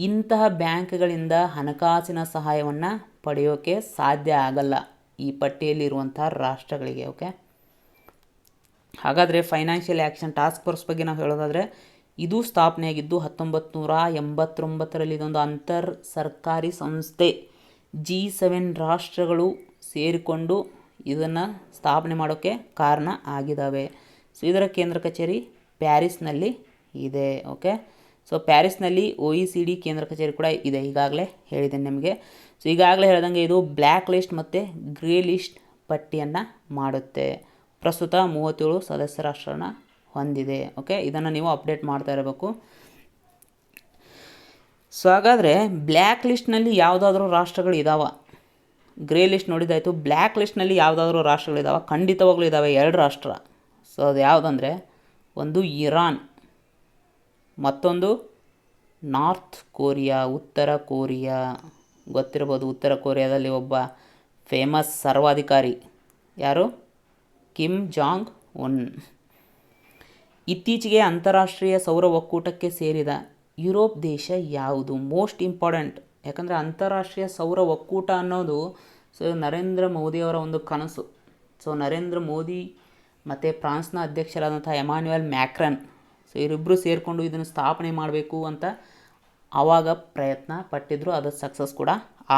ಇಂತಹ ಬ್ಯಾಂಕ್ಗಳಿಂದ ಹಣಕಾಸಿನ ಸಹಾಯವನ್ನು ಪಡೆಯೋಕ್ಕೆ ಸಾಧ್ಯ ಆಗಲ್ಲ ಈ ಪಟ್ಟಿಯಲ್ಲಿರುವಂಥ ರಾಷ್ಟ್ರಗಳಿಗೆ. ಓಕೆ, ಹಾಗಾದರೆ ಫೈನಾನ್ಷಿಯಲ್ ಆ್ಯಕ್ಷನ್ ಟಾಸ್ಕ್ ಫೋರ್ಸ್ ಬಗ್ಗೆ ನಾವು ಹೇಳೋದಾದರೆ ಇದು ಸ್ಥಾಪನೆಯಾಗಿದ್ದು 1989 ಇದೊಂದು ಅಂತರ್ ಸರ್ಕಾರಿ ಸಂಸ್ಥೆ. G7 ರಾಷ್ಟ್ರಗಳು ಸೇರಿಕೊಂಡು ಇದನ್ನು ಸ್ಥಾಪನೆ ಮಾಡೋಕ್ಕೆ ಕಾರಣ ಆಗಿದ್ದಾವೆ. ಸೊ ಇದರ ಕೇಂದ್ರ ಕಚೇರಿ ಪ್ಯಾರಿಸ್ನಲ್ಲಿ ಇದೆ. ಓಕೆ, ಸೊ ಪ್ಯಾರಿಸ್ನಲ್ಲಿ OECD ಕೇಂದ್ರ ಕಚೇರಿ ಕೂಡ ಇದೆ, ಈಗಾಗಲೇ ಹೇಳಿದ್ದೇನೆ ನಿಮಗೆ. ಸೊ ಈಗಾಗಲೇ ಹೇಳ್ದಂಗೆ ಇದು ಬ್ಲ್ಯಾಕ್ ಲಿಸ್ಟ್ ಮತ್ತು ಗ್ರೇ ಲಿಸ್ಟ್ ಪಟ್ಟಿಯನ್ನು ಮಾಡುತ್ತೆ. ಪ್ರಸ್ತುತ 37 ಸದಸ್ಯ ರಾಷ್ಟ್ರನ ಹೊಂದಿದೆ. ಓಕೆ, ಇದನ್ನು ನೀವು ಅಪ್ಡೇಟ್ ಮಾಡ್ತಾ ಇರಬೇಕು. ಸೊ ಹಾಗಾದರೆ ಬ್ಲ್ಯಾಕ್ ಲಿಸ್ಟ್ನಲ್ಲಿ ಯಾವುದಾದ್ರೂ ರಾಷ್ಟ್ರಗಳು ಇದ್ದಾವೆ? ಗ್ರೇ ಲಿಸ್ಟ್ ನೋಡಿದಾಯಿತು, ಬ್ಲ್ಯಾಕ್ ಲಿಸ್ಟ್ನಲ್ಲಿ ಯಾವುದಾದ್ರೂ ರಾಷ್ಟ್ರಗಳಿದ್ದಾವೆ? ಖಂಡಿತವಾಗ್ಲೂ ಇದ್ದಾವೆ, 2 ರಾಷ್ಟ್ರ. ಸೊ ಅದು ಯಾವುದಂದರೆ ಒಂದು ಇರಾನ್ ಮತ್ತೊಂದು ನಾರ್ತ್ ಕೊರಿಯಾ, ಉತ್ತರ ಕೊರಿಯಾ. ಗೊತ್ತಿರ್ಬೋದು, ಉತ್ತರ ಕೊರಿಯಾದಲ್ಲಿ ಒಬ್ಬ ಫೇಮಸ್ ಸರ್ವಾಧಿಕಾರಿ ಯಾರು? Kim Jong Un. ಇತ್ತೀಚೆಗೆ ಅಂತಾರಾಷ್ಟ್ರೀಯ ಸೌರ ಒಕ್ಕೂಟಕ್ಕೆ ಸೇರಿದ ಯುರೋಪ್ ದೇಶ ಯಾವುದು? ಮೋಸ್ಟ್ ಇಂಪಾರ್ಟೆಂಟ್, ಯಾಕಂದರೆ ಅಂತಾರಾಷ್ಟ್ರೀಯ ಸೌರ ಒಕ್ಕೂಟ ಅನ್ನೋದು ನರೇಂದ್ರ ಮೋದಿಯವರ ಒಂದು ಕನಸು. ನರೇಂದ್ರ ಮೋದಿ ಮತ್ತು ಫ್ರಾನ್ಸ್ನ ಅಧ್ಯಕ್ಷರಾದಂಥ ಎಮಾನ್ಯುಯಲ್ ಮ್ಯಾಕ್ರನ್, ಇವರಿಬ್ಬರು ಸೇರಿಕೊಂಡು ಇದನ್ನು ಸ್ಥಾಪನೆ ಮಾಡಬೇಕು ಅಂತ ಆವಾಗ ಪ್ರಯತ್ನ ಪಟ್ಟಿದ್ರು, ಅದು ಸಕ್ಸಸ್ ಕೂಡ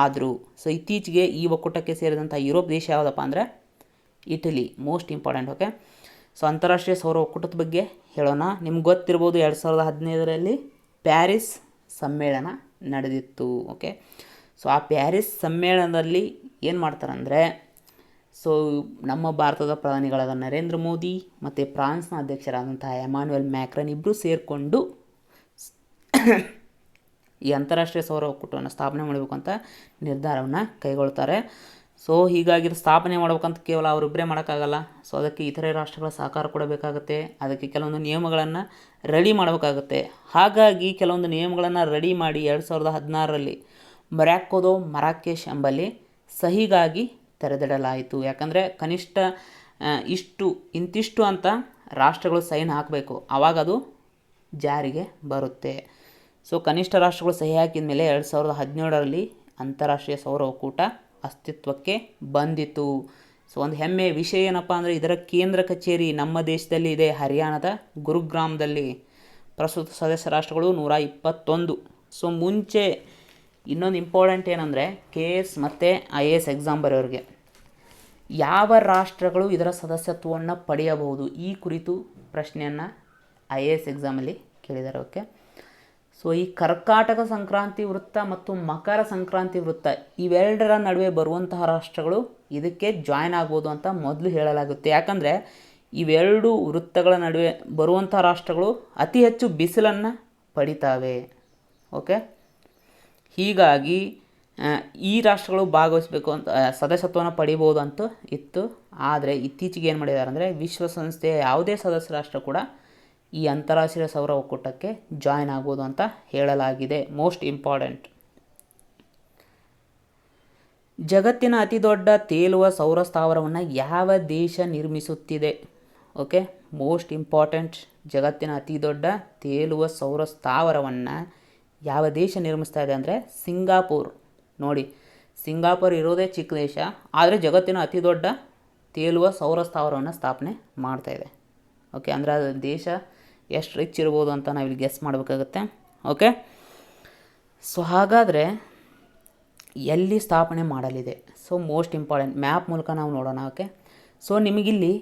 ಆದರು. ಇತ್ತೀಚೆಗೆ ಈ ಒಕ್ಕೂಟಕ್ಕೆ ಸೇರಿದಂಥ ಯುರೋಪ್ ದೇಶ ಯಾವುದಪ್ಪ ಅಂದರೆ ಇಟಲಿ. Most important. ಓಕೆ, ಅಂತಾರಾಷ್ಟ್ರೀಯ ಸೌರ ಒಕ್ಕೂಟದ ಬಗ್ಗೆ ಹೇಳೋಣ. ನಿಮ್ಗೆ ಗೊತ್ತಿರ್ಬೋದು, 2015ರಲ್ಲಿ ಪ್ಯಾರಿಸ್ ಸಮ್ಮೇಳನ ನಡೆದಿತ್ತು. ಓಕೆ, ಆ ಪ್ಯಾರಿಸ್ ಸಮ್ಮೇಳನದಲ್ಲಿ ಏನು ಮಾಡ್ತಾರಂದರೆ, ನಮ್ಮ ಭಾರತದ ಪ್ರಧಾನಿಗಳಾದ ನರೇಂದ್ರ ಮೋದಿ ಮತ್ತು ಫ್ರಾನ್ಸ್ನ ಅಧ್ಯಕ್ಷರಾದಂಥ ಎಮಾನ್ಯುಯಲ್ ಮ್ಯಾಕ್ರನ್ ಇಬ್ಬರು ಸೇರಿಕೊಂಡು ಈ ಅಂತಾರಾಷ್ಟ್ರೀಯ ಸೌರ ಒಕ್ಕೂಟವನ್ನು ಸ್ಥಾಪನೆ ಮಾಡಬೇಕು ಅಂತ ನಿರ್ಧಾರವನ್ನು ಕೈಗೊಳ್ತಾರೆ. ಹೀಗಾಗಿ ಸ್ಥಾಪನೆ ಮಾಡ್ಬೇಕಂತ ಕೇವಲ ಅವರಿಬ್ಬರೇ ಮಾಡೋಕ್ಕಾಗಲ್ಲ. ಅದಕ್ಕೆ ಇತರೆ ರಾಷ್ಟ್ರಗಳ ಸಹಕಾರ ಕೊಡಬೇಕಾಗುತ್ತೆ. ಅದಕ್ಕೆ ಕೆಲವೊಂದು ನಿಯಮಗಳನ್ನು ರೆಡಿ ಮಾಡಬೇಕಾಗುತ್ತೆ. ಹಾಗಾಗಿ ಕೆಲವೊಂದು ನಿಯಮಗಳನ್ನು ರೆಡಿ ಮಾಡಿ 2016ರಲ್ಲಿ ಮೊರಾಕ್ಕೊದ ಮರಾಕೆಶ್ ಎಂಬಲ್ಲಿ ಸಹಿಗಾಗಿ ತೆರೆದಿಡಲಾಯಿತು. ಯಾಕಂದರೆ ಕನಿಷ್ಠ ಇಂತಿಷ್ಟು ಅಂತ ರಾಷ್ಟ್ರಗಳು ಸೈನ್ ಹಾಕಬೇಕು, ಆವಾಗ ಅದು ಜಾರಿಗೆ ಬರುತ್ತೆ. ಕನಿಷ್ಠ ರಾಷ್ಟ್ರಗಳು ಸಹಿ ಹಾಕಿದ ಮೇಲೆ 2017ರಲ್ಲಿ ಅಂತಾರಾಷ್ಟ್ರೀಯ ಸೌರ ಒಕ್ಕೂಟ ಅಸ್ತಿತ್ವಕ್ಕೆ ಬಂದಿತು. ಒಂದು ಹೆಮ್ಮೆಯ ವಿಷಯ ಏನಪ್ಪ ಅಂದರೆ, ಇದರ ಕೇಂದ್ರ ಕಚೇರಿ ನಮ್ಮ ದೇಶದಲ್ಲಿ ಇದೆ, ಹರಿಯಾಣದ ಗುರುಗ್ರಾಮದಲ್ಲಿ. ಪ್ರಸ್ತುತ ಸದಸ್ಯ ರಾಷ್ಟ್ರಗಳು 121. ಮುಂಚೆ ಇನ್ನೊಂದು ಇಂಪಾರ್ಟೆಂಟ್ ಏನಂದರೆ, KS ಮತ್ತು IAS ಎಕ್ಸಾಮ್ ಬರೋರಿಗೆ ಯಾವ ರಾಷ್ಟ್ರಗಳು ಇದರ ಸದಸ್ಯತ್ವವನ್ನು ಪಡೆಯಬಹುದು, ಈ ಕುರಿತು ಪ್ರಶ್ನೆಯನ್ನು IAS ಎಕ್ಸಾಮಲ್ಲಿ ಕೇಳಿದ್ದಾರೆ. ಓಕೆ, ಈ ಕರ್ಕಾಟಕ ಸಂಕ್ರಾಂತಿ ವೃತ್ತ ಮತ್ತು ಮಕರ ಸಂಕ್ರಾಂತಿ ವೃತ್ತ ಇವೆರಡರ ನಡುವೆ ಬರುವಂತಹ ರಾಷ್ಟ್ರಗಳು ಇದಕ್ಕೆ ಜಾಯ್ನ್ ಆಗ್ಬೋದು ಅಂತ ಮೊದಲು ಹೇಳಲಾಗುತ್ತೆ. ಯಾಕಂದರೆ ಇವೆರಡು ವೃತ್ತಗಳ ನಡುವೆ ಬರುವಂಥ ರಾಷ್ಟ್ರಗಳು ಅತಿ ಹೆಚ್ಚು ಬಿಸಿಲನ್ನು ಪಡಿತಾವೆ. ಓಕೆ, ಹೀಗಾಗಿ ಈ ರಾಷ್ಟ್ರಗಳು ಭಾಗವಹಿಸಬೇಕು ಅಂತ ಸದಸ್ಯತ್ವವನ್ನು ಪಡಿಬೋದು ಅಂತ ಇತ್ತು. ಆದರೆ ಇತ್ತೀಚೆಗೆ ಏನು ಮಾಡಿದ್ದಾರೆ ಅಂದರೆ, ವಿಶ್ವಸಂಸ್ಥೆಯ ಯಾವುದೇ ಸದಸ್ಯ ರಾಷ್ಟ್ರ ಕೂಡ ಈ ಅಂತಾರಾಷ್ಟ್ರೀಯ ಸೌರ ಒಕ್ಕೂಟಕ್ಕೆ ಜಾಯ್ನ್ ಆಗ್ಬೋದು ಅಂತ ಹೇಳಲಾಗಿದೆ. Most important. ಜಗತ್ತಿನ ಅತಿ ದೊಡ್ಡ ತೇಲುವ ಸೌರ ಸ್ಥಾವರವನ್ನು ಯಾವ ದೇಶ ನಿರ್ಮಿಸುತ್ತಿದೆ? Okay, most important. ಜಗತ್ತಿನ ಅತಿ ದೊಡ್ಡ ತೇಲುವ ಸೌರ ಸ್ಥಾವರವನ್ನು ಯಾವ ದೇಶ ನಿರ್ಮಿಸ್ತಾ ಇದೆ ಅಂದರೆ ಸಿಂಗಾಪುರ್. ನೋಡಿ, ಸಿಂಗಾಪುರ್ ಇರೋದೇ ಚಿಕ್ಕ ದೇಶ, ಆದರೆ ಜಗತ್ತಿನ ಅತಿ ದೊಡ್ಡ ತೇಲುವ ಸೌರ ಸ್ಥಾವರವನ್ನು ಸ್ಥಾಪನೆ ಮಾಡ್ತಾಯಿದೆ. ಓಕೆ, ಅಂದರೆ ಅದು ದೇಶ ಎಷ್ಟು ರಿಚ್ ಇರ್ಬೋದು ಅಂತ ನಾವಿಲ್ಲಿ ಗೆಸ್ ಮಾಡಬೇಕಾಗುತ್ತೆ. ಓಕೆ, ಹಾಗಾದರೆ ಎಲ್ಲಿ ಸ್ಥಾಪನೆ ಮಾಡಲಿದೆ? ಮೋಸ್ಟ್ ಇಂಪಾರ್ಟೆಂಟ್, ಮ್ಯಾಪ್ ಮೂಲಕ ನಾವು ನೋಡೋಣ. ಓಕೆ, ನಿಮಗಿಲ್ಲಿ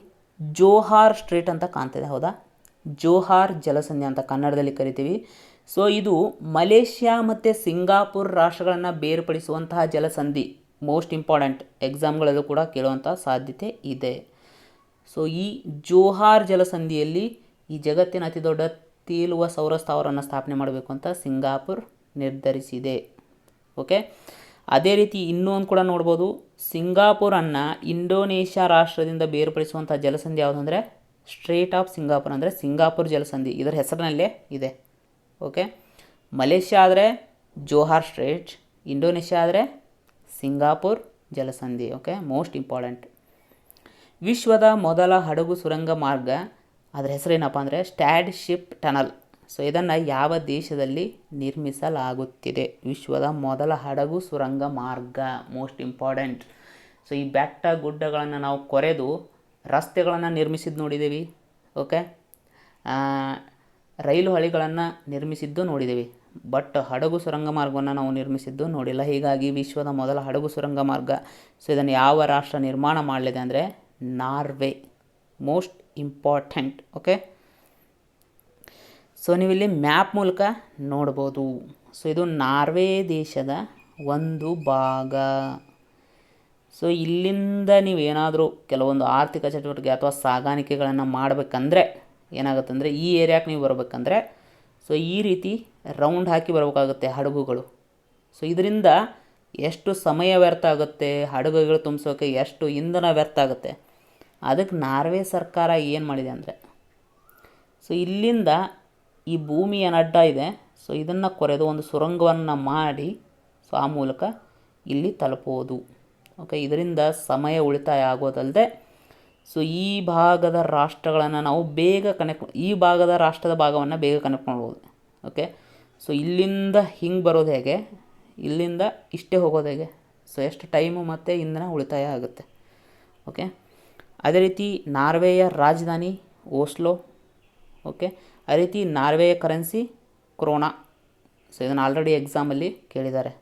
ಜೋಹಾರ್ ಸ್ಟ್ರೇಟ್ ಅಂತ ಕಾಣ್ತಿದೆ, ಹೌದಾ? ಜೋಹಾರ್ ಜಲಸಂಧಿ ಅಂತ ಕನ್ನಡದಲ್ಲಿ ಕರಿತೀವಿ. ಇದು ಮಲೇಷ್ಯಾ ಮತ್ತು ಸಿಂಗಾಪುರ್ ರಾಷ್ಟ್ರಗಳನ್ನು ಬೇರ್ಪಡಿಸುವಂತಹ ಜಲಸಂಧಿ. ಮೋಸ್ಟ್ ಇಂಪಾರ್ಟೆಂಟ್, ಎಕ್ಸಾಮ್ಗಳಲ್ಲೂ ಕೂಡ ಕೇಳುವಂಥ ಸಾಧ್ಯತೆ ಇದೆ. ಈ ಜೋಹಾರ್ ಜಲಸಂಧಿಯಲ್ಲಿ ಈ ಜಗತ್ತಿನ ಅತಿ ದೊಡ್ಡ ತೇಲುವ ಸೌರ ಸ್ಥಾವರವನ್ನು ಸ್ಥಾಪನೆ ಮಾಡಬೇಕು ಅಂತ ಸಿಂಗಾಪುರ್ ನಿರ್ಧರಿಸಿದೆ. ಓಕೆ, ಅದೇ ರೀತಿ ಇನ್ನೊಂದು ಕೂಡ ನೋಡ್ಬೋದು, ಸಿಂಗಾಪುರನ್ನು ಇಂಡೋನೇಷ್ಯಾ ರಾಷ್ಟ್ರದಿಂದ ಬೇರ್ಪಡಿಸುವಂಥ ಜಲಸಂಧಿ ಯಾವುದಂದರೆ ಸ್ಟ್ರೇಟ್ ಆಫ್ ಸಿಂಗಾಪುರ್, ಅಂದರೆ ಸಿಂಗಾಪುರ್ ಜಲಸಂಧಿ ಇದರ ಹೆಸರಿನಲ್ಲೇ ಇದೆ. ಓಕೆ, ಮಲೇಷ್ಯಾ ಆದರೆ ಜೋಹಾರ್ ಸ್ಟ್ರೇಟ್, ಇಂಡೋನೇಷ್ಯಾ ಆದರೆ ಸಿಂಗಾಪುರ್ ಜಲಸಂಧಿ. Okay, most important. ವಿಶ್ವದ ಮೊದಲ ಹಡಗು ಸುರಂಗ ಮಾರ್ಗ, ಅದರ ಹೆಸರೇನಪ್ಪ ಅಂದರೆ ಸ್ಟ್ಯಾಡ್ ಶಿಪ್ ಟನಲ್. ಇದನ್ನು ಯಾವ ದೇಶದಲ್ಲಿ ನಿರ್ಮಿಸಲಾಗುತ್ತಿದೆ? ವಿಶ್ವದ ಮೊದಲ ಹಡಗು ಸುರಂಗ ಮಾರ್ಗ. Most important. ಈ ಬೆಟ್ಟ ಗುಡ್ಡಗಳನ್ನು ನಾವು ಕೊರೆದು ರಸ್ತೆಗಳನ್ನು ನಿರ್ಮಿಸಿದ್ದು ನೋಡಿದ್ದೀವಿ. ಓಕೆ, ರೈಲು ಹಳಿಗಳನ್ನು ನಿರ್ಮಿಸಿದ್ದು ನೋಡಿದ್ದೀವಿ, ಬಟ್ ಹಡಗು ಸುರಂಗ ಮಾರ್ಗವನ್ನು ನಾವು ನಿರ್ಮಿಸಿದ್ದು ನೋಡಿಲ್ಲ. ಹೀಗಾಗಿ ವಿಶ್ವದ ಮೊದಲ ಹಡಗು ಸುರಂಗ ಮಾರ್ಗ, ಇದನ್ನು ಯಾವ ರಾಷ್ಟ್ರ ನಿರ್ಮಾಣ ಮಾಡಲಿದೆ ಅಂದರೆ ನಾರ್ವೆ. Most important. ಓಕೆ, ನೀವಿಲ್ಲಿ ಮ್ಯಾಪ್ ಮೂಲಕ ನೋಡ್ಬೋದು. ಇದು ನಾರ್ವೆ ದೇಶದ ಒಂದು ಭಾಗ. ಇಲ್ಲಿಂದ ನೀವೇನಾದರೂ ಕೆಲವೊಂದು ಆರ್ಥಿಕ ಚಟುವಟಿಕೆ ಅಥವಾ ಸಾಗಾಣಿಕೆಗಳನ್ನು ಮಾಡಬೇಕಂದ್ರೆ ಏನಾಗುತ್ತೆ ಅಂದರೆ, ಈ ಏರಿಯಾಕ್ಕೆ ನೀವು ಬರಬೇಕಂದ್ರೆ ಈ ರೀತಿ ರೌಂಡ್ ಹಾಕಿ ಬರಬೇಕಾಗುತ್ತೆ ಹಡಗುಗಳು. ಇದರಿಂದ ಎಷ್ಟು ಸಮಯ ವ್ಯರ್ಥ ಆಗುತ್ತೆ, ಹಡಗುಗಳು ತುಂಬಿಸೋಕೆ ಎಷ್ಟು ಇಂಧನ ವ್ಯರ್ಥ ಆಗುತ್ತೆ. ಅದಕ್ಕೆ ನಾರ್ವೆ ಸರ್ಕಾರ ಏನು ಮಾಡಿದೆ ಅಂದರೆ, ಇಲ್ಲಿಂದ ಈ ಭೂಮಿ ಏನು ಅಡ್ಡ ಇದೆ, ಸೊ ಇದನ್ನು ಕೊರೆದು ಒಂದು ಸುರಂಗವನ್ನು ಮಾಡಿ ಸೊ ಆ ಮೂಲಕ ಇಲ್ಲಿ ತಲುಪುವುದು. ಓಕೆ, ಇದರಿಂದ ಸಮಯ ಉಳಿತಾಯ ಆಗೋದಲ್ಲದೆ ಸೊ ಈ ಭಾಗದ ರಾಷ್ಟ್ರಗಳನ್ನು ನಾವು ಬೇಗ ಈ ಭಾಗದ ರಾಷ್ಟ್ರದ ಭಾಗವನ್ನು ಬೇಗ ಕನೆಕ್ಟ್ ಮಾಡ್ಬೋದು. ಓಕೆ, ಸೊ ಇಲ್ಲಿಂದ ಹಿಂಗೆ ಬರೋದು ಹೇಗೆ, ಇಲ್ಲಿಂದ ಇಷ್ಟೇ ಹೋಗೋದು ಹೇಗೆ, ಸೊ ಎಷ್ಟು ಟೈಮು ಮತ್ತು ಇಂಧನ ಉಳಿತಾಯ ಆಗುತ್ತೆ. ಓಕೆ, ಅದೇ ರೀತಿ ನಾರ್ವೆಯ ರಾಜಧಾನಿ ಓಸ್ಲೋ. ಓಕೆ, ಅದೇ ರೀತಿ ನಾರ್ವೆಯ ಕರೆನ್ಸಿ ಕ್ರೋನಾ. ಸೊ ಇದನ್ನು ಆಲ್ರೆಡಿ ಎಕ್ಸಾಮಲ್ಲಿ ಕೇಳಿದ್ದಾರೆ.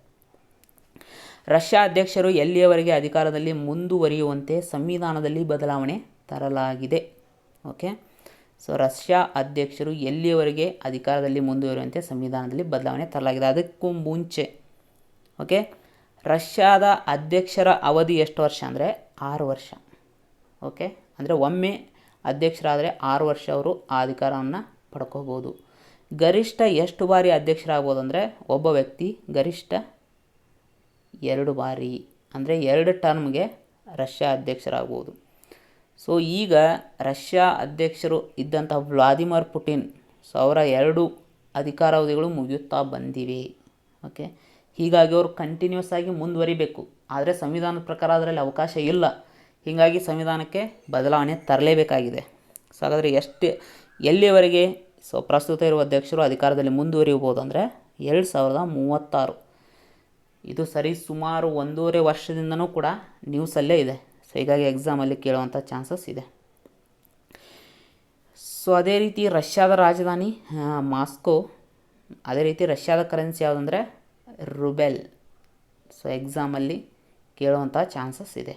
ರಷ್ಯಾ ಅಧ್ಯಕ್ಷರು ಎಲ್ಲಿಯವರೆಗೆ ಅಧಿಕಾರದಲ್ಲಿ ಮುಂದುವರಿಯುವಂತೆ ಸಂವಿಧಾನದಲ್ಲಿ ಬದಲಾವಣೆ ತರಲಾಗಿದೆ. ಓಕೆ, ಸೊ ರಷ್ಯಾ ಅಧ್ಯಕ್ಷರು ಎಲ್ಲಿಯವರೆಗೆ ಅಧಿಕಾರದಲ್ಲಿ ಮುಂದುವರಿಯುವಂತೆ ಸಂವಿಧಾನದಲ್ಲಿ ಬದಲಾವಣೆ ತರಲಾಗಿದೆ. ಅದಕ್ಕೂ ಮುಂಚೆ ಓಕೆ, ರಷ್ಯಾದ ಅಧ್ಯಕ್ಷರ ಅವಧಿ ಎಷ್ಟು ವರ್ಷ ಅಂದರೆ 6 ವರ್ಷ. ಓಕೆ, ಅಂದರೆ ಒಮ್ಮೆ ಅಧ್ಯಕ್ಷರಾದರೆ 6 ವರ್ಷ ಅವರು ಆ ಅಧಿಕಾರವನ್ನು ಪಡ್ಕೋಬೋದು. ಗರಿಷ್ಠ ಎಷ್ಟು ಬಾರಿ ಅಧ್ಯಕ್ಷರಾಗ್ಬೋದು ಅಂದರೆ ಒಬ್ಬ ವ್ಯಕ್ತಿ ಗರಿಷ್ಠ 2 ಬಾರಿ, ಅಂದರೆ 2 ಟರ್ಮ್ಗೆ ರಷ್ಯಾ ಅಧ್ಯಕ್ಷರಾಗ್ಬೋದು. ಸೊ ಈಗ ರಷ್ಯಾ ಅಧ್ಯಕ್ಷರು ಇದ್ದಂತಹ ವ್ಲಾದಿಮಿರ್ ಪುಟಿನ್, ಸೊ ಅವರ 2 ಅಧಿಕಾರಾವಧಿಗಳು ಮುಗಿಯುತ್ತಾ ಬಂದಿವೆ. ಓಕೆ, ಹೀಗಾಗಿ ಅವರು ಕಂಟಿನ್ಯೂಸ್ ಆಗಿ ಮುಂದುವರಿಬೇಕು. ಆದರೆ ಸಂವಿಧಾನದ ಪ್ರಕಾರ ಅದರಲ್ಲಿ ಅವಕಾಶ ಇಲ್ಲ. ಹೀಗಾಗಿ ಸಂವಿಧಾನಕ್ಕೆ ಬದಲಾವಣೆ ತರಲೇಬೇಕಾಗಿದೆ. ಸೊ ಹಾಗಾದರೆ ಎಲ್ಲಿಯವರೆಗೆ ಸೊ ಪ್ರಸ್ತುತ ಇರುವ ಅಧ್ಯಕ್ಷರು ಅಧಿಕಾರದಲ್ಲಿ ಮುಂದುವರಿಯಬಹುದು ಅಂದರೆ 2036. ಇದು ಸರಿ ಸುಮಾರು 1.5 ವರ್ಷದಿಂದನೂ ಕೂಡ ನ್ಯೂಸಲ್ಲೇ ಇದೆ. ಸೊ ಹೀಗಾಗಿ ಎಕ್ಸಾಮಲ್ಲಿ ಕೇಳುವಂಥ ಚಾನ್ಸಸ್ ಇದೆ. ಸೊ ಅದೇ ರೀತಿ ರಷ್ಯಾದ ರಾಜಧಾನಿ ಮಾಸ್ಕೋ. ಅದೇ ರೀತಿ ರಷ್ಯಾದ ಕರೆನ್ಸಿ ಯಾವುದಂದರೆ ರುಬೆಲ್. ಸೊ ಎಕ್ಸಾಮಲ್ಲಿ ಕೇಳುವಂಥ ಚಾನ್ಸಸ್ ಇದೆ.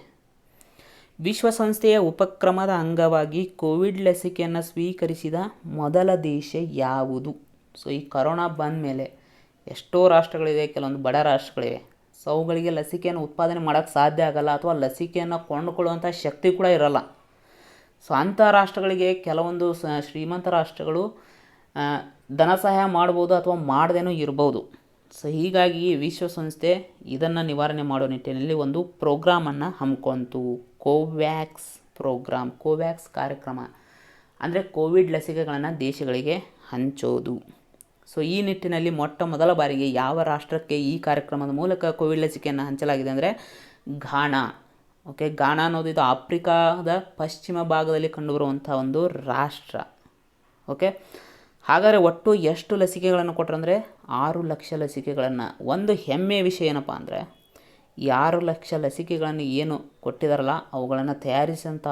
ವಿಶ್ವಸಂಸ್ಥೆಯ ಉಪಕ್ರಮದ ಅಂಗವಾಗಿ ಕೋವಿಡ್ ಲಸಿಕೆಯನ್ನು ಸ್ವೀಕರಿಸಿದ ಮೊದಲ ದೇಶ ಯಾವುದು? ಸೊ ಈ ಕೊರೋನಾ ಬಂದ ಮೇಲೆ ಎಷ್ಟೋ ರಾಷ್ಟ್ರಗಳಿವೆ, ಕೆಲವೊಂದು ಬಡ ರಾಷ್ಟ್ರಗಳಿವೆ. ಸೊ ಅವುಗಳಿಗೆ ಲಸಿಕೆಯನ್ನು ಉತ್ಪಾದನೆ ಮಾಡೋಕ್ಕೆ ಸಾಧ್ಯ ಆಗಲ್ಲ, ಅಥವಾ ಲಸಿಕೆಯನ್ನು ಕೊಂಡುಕೊಳ್ಳುವಂಥ ಶಕ್ತಿ ಕೂಡ ಇರಲ್ಲ. ಸೊ ಅಂಥ ರಾಷ್ಟ್ರಗಳಿಗೆ ಕೆಲವೊಂದು ಶ್ರೀಮಂತ ರಾಷ್ಟ್ರಗಳು ಧನ ಸಹಾಯ ಮಾಡ್ಬೋದು ಅಥವಾ ಮಾಡದೇನೂ ಇರ್ಬೋದು. ಸೊ ಹೀಗಾಗಿ ವಿಶ್ವಸಂಸ್ಥೆ ಇದನ್ನು ನಿವಾರಣೆ ಮಾಡೋ ನಿಟ್ಟಿನಲ್ಲಿ ಒಂದು ಪ್ರೋಗ್ರಾಮನ್ನು ಹಮ್ಮಿಕೊಂತು. ಕೋವ್ಯಾಕ್ಸ್ ಪ್ರೋಗ್ರಾಮ್, ಕೋವ್ಯಾಕ್ಸ್ ಕಾರ್ಯಕ್ರಮ ಅಂದರೆ ಕೋವಿಡ್ ಲಸಿಕೆಗಳನ್ನು ದೇಶಗಳಿಗೆ ಹಂಚೋದು. ಸೊ ಈ ನಿಟ್ಟಿನಲ್ಲಿ ಮೊಟ್ಟ ಮೊದಲ ಬಾರಿಗೆ ಯಾವ ರಾಷ್ಟ್ರಕ್ಕೆ ಈ ಕಾರ್ಯಕ್ರಮದ ಮೂಲಕ ಕೋವಿಡ್ ಲಸಿಕೆಯನ್ನು ಹಂಚಲಾಗಿದೆ ಅಂದರೆ ಘಾನಾ. ಓಕೆ, ಘಾನಾ ಅನ್ನೋದು ಇದು ಆಫ್ರಿಕಾದ ಪಶ್ಚಿಮ ಭಾಗದಲ್ಲಿ ಕಂಡುಬರುವಂಥ ಒಂದು ರಾಷ್ಟ್ರ. ಓಕೆ, ಹಾಗಾದರೆ ಒಟ್ಟು ಎಷ್ಟು ಲಸಿಕೆಗಳನ್ನು ಕೊಟ್ಟರು ಅಂದರೆ 6 ಲಕ್ಷ ಲಸಿಕೆಗಳನ್ನು. ಒಂದು ಹೆಮ್ಮೆಯ ವಿಷಯ ಏನಪ್ಪ ಅಂದರೆ ಈ 6 ಲಕ್ಷ ಲಸಿಕೆಗಳನ್ನು ಏನು ಕೊಟ್ಟಿದ್ದಾರಲ್ಲ ಅವುಗಳನ್ನು ತಯಾರಿಸಿದಂಥ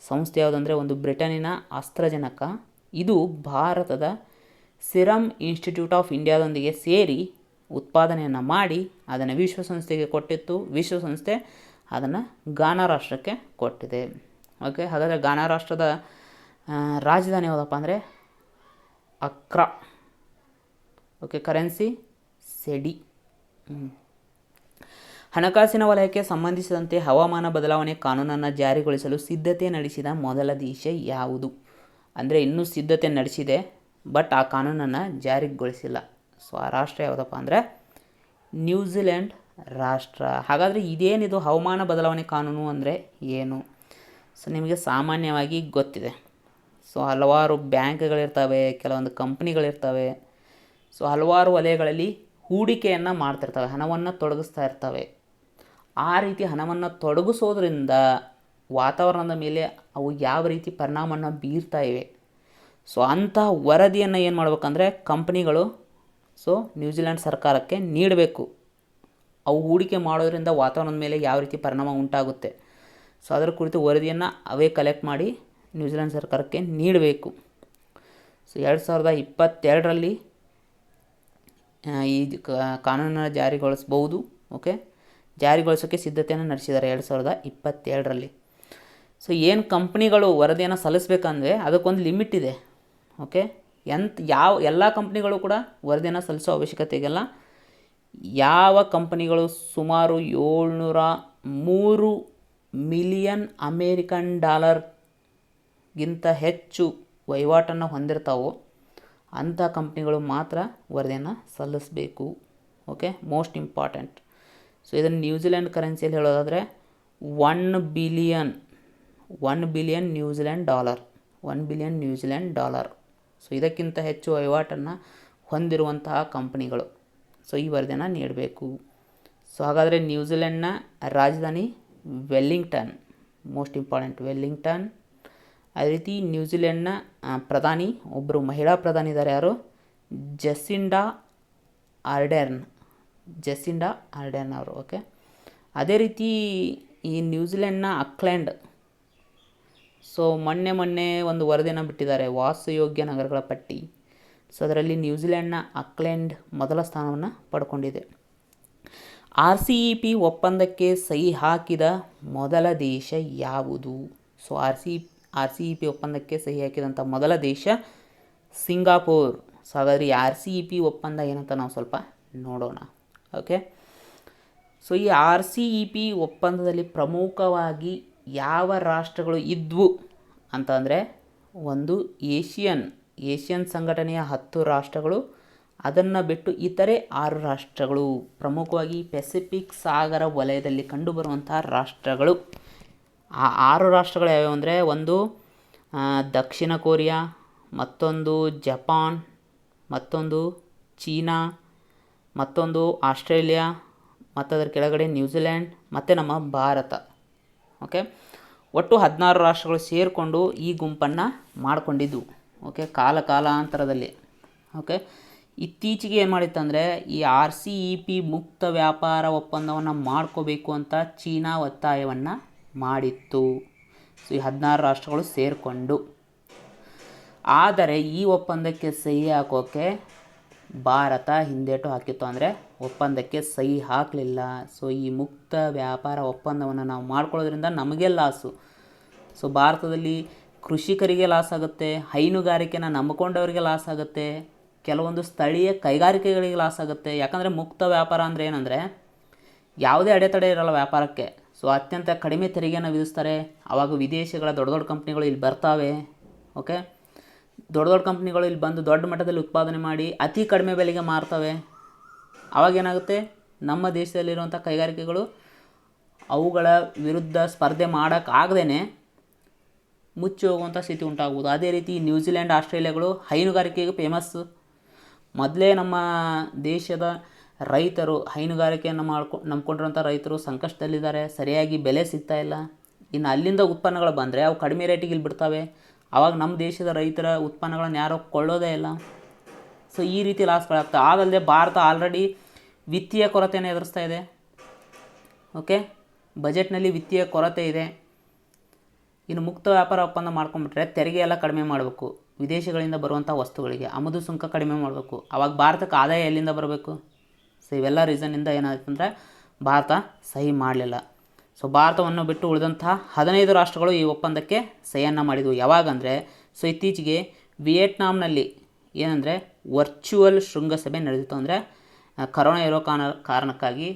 ಸಂಸ್ಥೆ ಯಾವುದಂದರೆ ಒಂದು ಬ್ರಿಟನ್ನಿನ ಆಸ್ಟ್ರಾಜೆನೆಕಾ. ಇದು ಭಾರತದ ಸಿರಮ್ ಇನ್ಸ್ಟಿಟ್ಯೂಟ್ ಆಫ್ ಇಂಡಿಯಾದೊಂದಿಗೆ ಸೇರಿ ಉತ್ಪಾದನೆಯನ್ನು ಮಾಡಿ ಅದನ್ನು ವಿಶ್ವಸಂಸ್ಥೆಗೆ ಕೊಟ್ಟಿತ್ತು. ವಿಶ್ವಸಂಸ್ಥೆ ಅದನ್ನು ಘಾನಾ ರಾಷ್ಟ್ರಕ್ಕೆ ಕೊಟ್ಟಿದೆ. ಓಕೆ, ಹಾಗಾದರೆ ಘಾನಾ ರಾಷ್ಟ್ರದ ರಾಜಧಾನಿ ಯಾವುದಪ್ಪ ಅಂದರೆ ಅಕ್ರಾ. Okay, currency ಸೆಡಿ. ಹಣಕಾಸಿನ ವಲಯಕ್ಕೆ ಸಂಬಂಧಿಸಿದಂತೆ ಹವಾಮಾನ ಬದಲಾವಣೆ ಕಾನೂನನ್ನು ಜಾರಿಗೊಳಿಸಲು ಸಿದ್ಧತೆ ನಡೆಸಿದ ಮೊದಲ ದೇಶ ಯಾವುದು? ಅಂದರೆ ಇನ್ನೂ ಸಿದ್ಧತೆ ನಡೆಸಿದೆ, ಬಟ್ ಆ ಕಾನೂನನ್ನು ಜಾರಿಗೊಳಿಸಿಲ್ಲ. ಸೊ ಆ ರಾಷ್ಟ್ರ ಯಾವುದಪ್ಪ ಅಂದರೆ ನ್ಯೂಜಿಲೆಂಡ್ ರಾಷ್ಟ್ರ. ಹಾಗಾದರೆ ಇದೇನಿದು ಹವಾಮಾನ ಬದಲಾವಣೆ ಕಾನೂನು ಅಂದರೆ ಏನು? ಸೊ ನಿಮಗೆ ಸಾಮಾನ್ಯವಾಗಿ ಗೊತ್ತಿದೆ. ಸೊ ಹಲವಾರು ಬ್ಯಾಂಕ್ಗಳಿರ್ತವೆ, ಕೆಲವೊಂದು ಕಂಪ್ನಿಗಳಿರ್ತವೆ. ಸೊ ಹಲವಾರು ವಲಯಗಳಲ್ಲಿ ಹೂಡಿಕೆಯನ್ನು ಮಾಡ್ತಿರ್ತವೆ, ಹಣವನ್ನು ತೊಡಗಿಸ್ತಾ ಇರ್ತವೆ. ಆ ರೀತಿ ಹಣವನ್ನು ತೊಡಗಿಸೋದ್ರಿಂದ ವಾತಾವರಣದ ಮೇಲೆ ಅವು ಯಾವ ರೀತಿ ಪರಿಣಾಮವನ್ನು ಬೀರ್ತಾ ಇವೆ. ಸೊ ಅಂಥ ವರದಿಯನ್ನು ಏನು ಮಾಡ್ಬೇಕಂದ್ರೆ ಕಂಪ್ನಿಗಳು ಸೊ ನ್ಯೂಜಿಲೆಂಡ್ ಸರ್ಕಾರಕ್ಕೆ ನೀಡಬೇಕು. ಅವು ಹೂಡಿಕೆ ಮಾಡೋದ್ರಿಂದ ವಾತಾವರಣದ ಮೇಲೆ ಯಾವ ರೀತಿ ಪರಿಣಾಮ ಉಂಟಾಗುತ್ತೆ, ಸೊ ಅದರ ಕುರಿತು ವರದಿಯನ್ನು ಅವೇ ಕಲೆಕ್ಟ್ ಮಾಡಿ ನ್ಯೂಜಿಲೆಂಡ್ ಸರ್ಕಾರಕ್ಕೆ ನೀಡಬೇಕು. ಸೊ 2022ರಲ್ಲಿ ಈ ಕಾನೂನನ್ನು ಜಾರಿಗೊಳಿಸ್ಬೋದು. ಓಕೆ, ಜಾರಿಗೊಳಿಸೋಕ್ಕೆ ಸಿದ್ಧತೆಯನ್ನು ನಡೆಸಿದ್ದಾರೆ 2022ರಲ್ಲಿ. ಸೊ ಏನು ಕಂಪ್ನಿಗಳು ವರದಿಯನ್ನು ಸಲ್ಲಿಸಬೇಕಂದ್ರೆ ಅದಕ್ಕೊಂದು ಲಿಮಿಟ್ ಇದೆ. ಓಕೆ, ಎಲ್ಲ ಕಂಪ್ನಿಗಳು ಕೂಡ ವರದಿಯನ್ನು ಸಲ್ಲಿಸೋ ಅವಶ್ಯಕತೆ ಇಲ್ಲ. ಯಾವ ಕಂಪನಿಗಳು ಸುಮಾರು 703 ಮಿಲಿಯನ್ ಅಮೇರಿಕನ್ ಡಾಲರ್ಗಿಂತ ಹೆಚ್ಚು ವಹಿವಾಟನ್ನು ಹೊಂದಿರ್ತಾವೋ ಅಂಥ ಕಂಪ್ನಿಗಳು ಮಾತ್ರ ವರದಿಯನ್ನು ಸಲ್ಲಿಸಬೇಕು. Okay, most important. ಸೊ ಇದನ್ನು ನ್ಯೂಜಿಲೆಂಡ್ ಕರೆನ್ಸಿಯಲ್ಲಿ ಹೇಳೋದಾದರೆ 1 ಬಿಲಿಯನ್ ನ್ಯೂಜಿಲೆಂಡ್ ಡಾಲರ್. ಸೊ ಇದಕ್ಕಿಂತ ಹೆಚ್ಚು ವಹಿವಾಟನ್ನು ಹೊಂದಿರುವಂತಹ ಕಂಪನಿಗಳು. ಸೊ ಈ ವರದಿಯನ್ನು ನೀಡಬೇಕು. ಸೊ ಹಾಗಾದರೆ ನ್ಯೂಜಿಲೆಂಡ್ನ ರಾಜಧಾನಿ ವೆಲ್ಲಿಂಗ್ಟನ್, ಮೋಸ್ಟ್ ಇಂಪಾರ್ಟೆಂಟ್ ವೆಲ್ಲಿಂಗ್ಟನ್. ಅದೇ ರೀತಿ ನ್ಯೂಜಿಲೆಂಡ್ನ ಪ್ರಧಾನಿ ಒಬ್ಬರು ಮಹಿಳಾ ಪ್ರಧಾನಿ ಇದ್ದಾರೆ, ಯಾರು? ಜೆಸಿಂಡಾ ಆರ್ಡೆರ್ನ್ ಅವರು. ಓಕೆ. ಅದೇ ರೀತಿ ಈ ನ್ಯೂಜಿಲೆಂಡ್ನ ಆಕ್ಲೆಂಡ್, ಸೊ ಮೊನ್ನೆ ಒಂದು ವರದಿಯನ್ನು ಬಿಟ್ಟಿದ್ದಾರೆ, ವಾಸಯೋಗ್ಯ ನಗರಗಳ ಪಟ್ಟಿ. ಸೊ ಅದರಲ್ಲಿ ನ್ಯೂಜಿಲೆಂಡ್ನ ಆಕ್ಲೆಂಡ್ ಮೊದಲ ಸ್ಥಾನವನ್ನು ಪಡ್ಕೊಂಡಿದೆ. RCEP ಒಪ್ಪಂದಕ್ಕೆ ಸಹಿ ಹಾಕಿದ ಮೊದಲ ದೇಶ ಯಾವುದು? ಸೊ RCEP ಒಪ್ಪಂದಕ್ಕೆ ಸಹಿ ಹಾಕಿದಂಥ ಮೊದಲ ದೇಶ ಸಿಂಗಾಪುರ್. ಸೊ ಹಾಗಾದರೆ ಈ RCEP ಒಪ್ಪಂದ ಏನಂತ ನಾವು ಸ್ವಲ್ಪ ನೋಡೋಣ. ಓಕೆ. ಸೊ ಈ RCEP ಒಪ್ಪಂದದಲ್ಲಿ ಪ್ರಮುಖವಾಗಿ ಯಾವ ರಾಷ್ಟ್ರಗಳು ಇದ್ವು ಅಂತಂದರೆ, ಒಂದು ಏಷ್ಯನ್ ಸಂಘಟನೆಯ 10 ರಾಷ್ಟ್ರಗಳು, ಅದನ್ನು ಬಿಟ್ಟು ಇತರೆ 6 ರಾಷ್ಟ್ರಗಳು, ಪ್ರಮುಖವಾಗಿ ಪೆಸಿಫಿಕ್ ಸಾಗರ ವಲಯದಲ್ಲಿ ಕಂಡುಬರುವಂತಹ ರಾಷ್ಟ್ರಗಳು. ಆ 6 ರಾಷ್ಟ್ರಗಳು ಯಾವ್ಯಾವು ಅಂದರೆ, ಒಂದು ದಕ್ಷಿಣ ಕೊರಿಯಾ, ಮತ್ತೊಂದು ಜಪಾನ್, ಮತ್ತೊಂದು ಚೀನಾ, ಮತ್ತೊಂದು ಆಸ್ಟ್ರೇಲಿಯಾ, ಮತ್ತು ಅದರ ಕೆಳಗಡೆ ನ್ಯೂಜಿಲೆಂಡ್, ಮತ್ತು ನಮ್ಮ ಭಾರತ. ಓಕೆ. ಒಟ್ಟು 16 ರಾಷ್ಟ್ರಗಳು ಸೇರಿಕೊಂಡು ಈ ಗುಂಪನ್ನು ಮಾಡಿಕೊಂಡಿದ್ದು. ಓಕೆ. ಕಾಲಾಂತರದಲ್ಲಿ. ಓಕೆ. ಇತ್ತೀಚೆಗೆ ಏನು ಮಾಡಿತ್ತಂದರೆ, ಈ RCEP ಮುಕ್ತ ವ್ಯಾಪಾರ ಒಪ್ಪಂದವನ್ನು ಮಾಡ್ಕೋಬೇಕು ಅಂತ ಚೀನಾ ಒತ್ತಾಯವನ್ನು ಮಾಡಿತ್ತು. ಸೊ ಈ 16 ರಾಷ್ಟ್ರಗಳು ಸೇರಿಕೊಂಡು. ಆದರೆ ಈ ಒಪ್ಪಂದಕ್ಕೆ ಸಹಿ ಹಾಕೋಕ್ಕೆ ಭಾರತ ಹಿಂದೇಟು ಹಾಕಿತ್ತು, ಅಂದರೆ ಒಪ್ಪಂದಕ್ಕೆ ಸಹಿ ಹಾಕಲಿಲ್ಲ. ಸೊ ಈ ಮುಕ್ತ ವ್ಯಾಪಾರ ಒಪ್ಪಂದವನ್ನು ನಾವು ಮಾಡ್ಕೊಳ್ಳೋದ್ರಿಂದ ನಮಗೆ ಲಾಸು. ಸೊ ಭಾರತದಲ್ಲಿ ಕೃಷಿಕರಿಗೆ ಲಾಸ್ ಆಗುತ್ತೆ, ಹೈನುಗಾರಿಕೆನ ನಂಬಿಕೊಂಡವರಿಗೆ ಲಾಸ್ ಆಗುತ್ತೆ, ಕೆಲವೊಂದು ಸ್ಥಳೀಯ ಕೈಗಾರಿಕೆಗಳಿಗೆ ಲಾಸ್ ಆಗುತ್ತೆ. ಯಾಕಂದರೆ ಮುಕ್ತ ವ್ಯಾಪಾರ ಅಂದರೆ ಏನಂದರೆ, ಯಾವುದೇ ಅಡೆತಡೆ ಇರೋಲ್ಲ ವ್ಯಾಪಾರಕ್ಕೆ. ಸೊ ಅತ್ಯಂತ ಕಡಿಮೆ ತೆರಿಗೆಯನ್ನು ವಿಧಿಸ್ತಾರೆ. ಆವಾಗ ವಿದೇಶಗಳ ದೊಡ್ಡ ಕಂಪ್ನಿಗಳು ಇಲ್ಲಿ ಬರ್ತಾವೆ. ಓಕೆ. ದೊಡ್ಡ ಕಂಪ್ನಿಗಳು ಇಲ್ಲಿ ಬಂದು ದೊಡ್ಡ ಮಟ್ಟದಲ್ಲಿ ಉತ್ಪಾದನೆ ಮಾಡಿ ಅತಿ ಕಡಿಮೆ ಬೆಲೆಗೆ ಮಾರ್ತವೆ. ಆವಾಗೇನಾಗುತ್ತೆ, ನಮ್ಮ ದೇಶದಲ್ಲಿರುವಂಥ ಕೈಗಾರಿಕೆಗಳು ಅವುಗಳ ವಿರುದ್ಧ ಸ್ಪರ್ಧೆ ಮಾಡೋಕ್ಕಾಗದೇ ಮುಚ್ಚಿ ಹೋಗುವಂಥ ಸ್ಥಿತಿ ಉಂಟಾಗ್ಬೋದು. ಅದೇ ರೀತಿ ನ್ಯೂಜಿಲೆಂಡ್, ಆಸ್ಟ್ರೇಲಿಯಾಗಳು ಹೈನುಗಾರಿಕೆಗೆ ಫೇಮಸ್ಸು. ಮೊದಲೇ ನಮ್ಮ ದೇಶದ ರೈತರು ಹೈನುಗಾರಿಕೆಯನ್ನು ನಂಬ್ಕೊಂಡಿರೋಂಥ ರೈತರು ಸಂಕಷ್ಟದಲ್ಲಿದ್ದಾರೆ, ಸರಿಯಾಗಿ ಬೆಲೆ ಸಿಗ್ತಾಯಿಲ್ಲ. ಇನ್ನು ಅಲ್ಲಿಂದ ಉತ್ಪನ್ನಗಳು ಬಂದರೆ ಅವು ಕಡಿಮೆ ರೇಟಿಗೆ ಇಲ್ಲಿ ಬಿಡ್ತವೆ. ಆವಾಗ ನಮ್ಮ ದೇಶದ ರೈತರ ಉತ್ಪನ್ನಗಳನ್ನು ಯಾರೋ ಕೊಳ್ಳೋದೇ ಇಲ್ಲ. ಸೊ ಈ ರೀತಿ ಲಾಸ್ಗಳಾಗ್ತವೆ. ಅದಲ್ಲದೆ ಭಾರತ ಆಲ್ರೆಡಿ ವಿತ್ತೀಯ ಕೊರತೆಯನ್ನು ಎದುರಿಸ್ತಾ ಇದೆ. ಓಕೆ. ಬಜೆಟ್ನಲ್ಲಿ ವಿತ್ತೀಯ ಕೊರತೆ ಇದೆ. ಇನ್ನು ಮುಕ್ತ ವ್ಯಾಪಾರ ಒಪ್ಪಂದ ಮಾಡ್ಕೊಂಡ್ಬಿಟ್ರೆ ತೆರಿಗೆ ಎಲ್ಲ ಕಡಿಮೆ ಮಾಡಬೇಕು. ವಿದೇಶಗಳಿಂದ ಬರುವಂಥ ವಸ್ತುಗಳಿಗೆ ಆಮದು ಸುಂಕ ಕಡಿಮೆ ಮಾಡಬೇಕು. ಆವಾಗ ಭಾರತಕ್ಕೆ ಆದಾಯ ಎಲ್ಲಿಂದ ಬರಬೇಕು? ಸೊ ಇವೆಲ್ಲ ರೀಸನ್ನಿಂದ ಏನಾಯ್ತು ಅಂದರೆ ಭಾರತ ಸಹಿ ಮಾಡಲಿಲ್ಲ. ಸೊ ಭಾರತವನ್ನು ಬಿಟ್ಟು ಉಳಿದಂತಹ 15 ರಾಷ್ಟ್ರಗಳು ಈ ಒಪ್ಪಂದಕ್ಕೆ ಸಹಿಯನ್ನು ಮಾಡಿದವು. ಯಾವಾಗಂದರೆ, ಸೊ ಇತ್ತೀಚೆಗೆ ವಿಯೆಟ್ನಾಂನಲ್ಲಿ ಏನಂದರೆ ವರ್ಚುವಲ್ ಶೃಂಗಸಭೆ ನಡೆದಿತ್ತು. ಅಂದರೆ ಕರೋನಾ ಇರೋ ಕಾರಣಕ್ಕಾಗಿ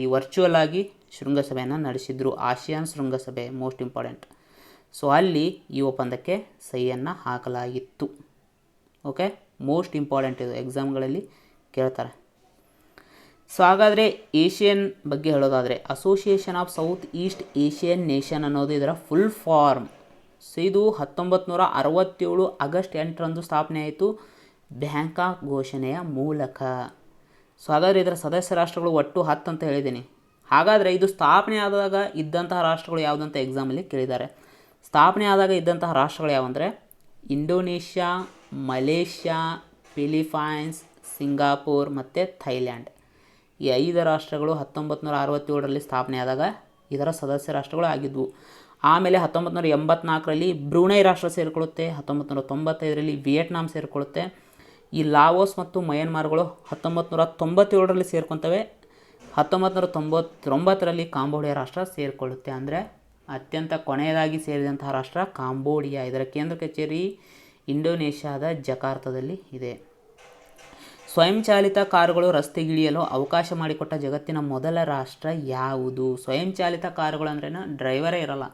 ಈ ವರ್ಚುವಲ್ ಆಗಿ ಶೃಂಗಸಭೆಯನ್ನು ನಡೆಸಿದ್ರು. ಆಸಿಯಾನ್ ಶೃಂಗಸಭೆ, ಮೋಸ್ಟ್ ಇಂಪಾರ್ಟೆಂಟ್. ಸೊ ಅಲ್ಲಿ ಈ ಒಪ್ಪಂದಕ್ಕೆ ಸಹಿಯನ್ನು ಹಾಕಲಾಗಿತ್ತು. ಓಕೆ. ಮೋಸ್ಟ್ ಇಂಪಾರ್ಟೆಂಟ್ ಇದು, ಎಕ್ಸಾಮ್ಗಳಲ್ಲಿ ಕೇಳ್ತಾರೆ. ಸೊ ಹಾಗಾದರೆ ಏಷ್ಯನ್ ಬಗ್ಗೆ ಹೇಳೋದಾದರೆ, association of south East Asian nation ಅನ್ನೋದು ಇದರ ಫುಲ್ ಫಾರ್ಮ್. ಸೊ ಇದು 1967 ಆಗಸ್ಟ್ 8ರಂದು ಸ್ಥಾಪನೆ ಆಯಿತು ಬ್ಯಾಂಕಾಕ್ ಘೋಷಣೆಯ ಮೂಲಕ. ಸೊ ಹಾಗಾದರೆ ಇದರ ಸದಸ್ಯ ರಾಷ್ಟ್ರಗಳು ಒಟ್ಟು 10 ಅಂತ ಹೇಳಿದ್ದೀನಿ. ಹಾಗಾದರೆ ಇದು ಸ್ಥಾಪನೆ ಆದಾಗ ಇದ್ದಂತಹ ರಾಷ್ಟ್ರಗಳು ಯಾವುದಂತ ಎಕ್ಸಾಮಲ್ಲಿ ಕೇಳಿದ್ದಾರೆ. ಸ್ಥಾಪನೆ ಆದಾಗ ಇದ್ದಂತಹ ರಾಷ್ಟ್ರಗಳು ಯಾವಂದರೆ ಇಂಡೋನೇಷ್ಯಾ, ಮಲೇಷ್ಯಾ, ಫಿಲಿಪೈನ್ಸ್, ಸಿಂಗಾಪುರ್ ಮತ್ತು ಥೈಲ್ಯಾಂಡ್. ಈ 5 ರಾಷ್ಟ್ರಗಳು 1967ರಲ್ಲಿ ಸ್ಥಾಪನೆ ಆದಾಗ ಇದರ ಸದಸ್ಯ ರಾಷ್ಟ್ರಗಳು ಆಗಿದ್ವು. ಆಮೇಲೆ 1984ರಲ್ಲಿ ಬ್ರೂನೈ ರಾಷ್ಟ್ರ ಸೇರಿಕೊಳ್ಳುತ್ತೆ. 1995ರಲ್ಲಿ ವಿಯೆಟ್ನಾಂ ಸೇರಿಕೊಳ್ಳುತ್ತೆ. ಈ ಲಾವೋಸ್ ಮತ್ತು ಮಯನ್ಮಾರ್ಗಳು 1997ರಲ್ಲಿ ಸೇರ್ಕೊತವೆ. 1999ರಲ್ಲಿ ಕಾಂಬೋಡಿಯಾ ರಾಷ್ಟ್ರ ಸೇರಿಕೊಳ್ಳುತ್ತೆ. ಅಂದರೆ ಅತ್ಯಂತ ಕೊನೆಯದಾಗಿ ಸೇರಿದಂತಹ ರಾಷ್ಟ್ರ ಕಾಂಬೋಡಿಯಾ. ಇದರ ಕೇಂದ್ರ ಕಚೇರಿ ಇಂಡೋನೇಷ್ಯಾದ ಜಕಾರ್ತದಲ್ಲಿ ಇದೆ. ಸ್ವಯಂಚಾಲಿತ ಕಾರುಗಳು ರಸ್ತೆಗಿಳಿಯಲು ಅವಕಾಶ ಮಾಡಿಕೊಟ್ಟ ಜಗತ್ತಿನ ಮೊದಲ ರಾಷ್ಟ್ರ ಯಾವುದು? ಸ್ವಯಂಚಾಲಿತ ಕಾರುಗಳು ಅಂದ್ರೇನು, ಡ್ರೈವರೇ ಇರಲ್ಲ.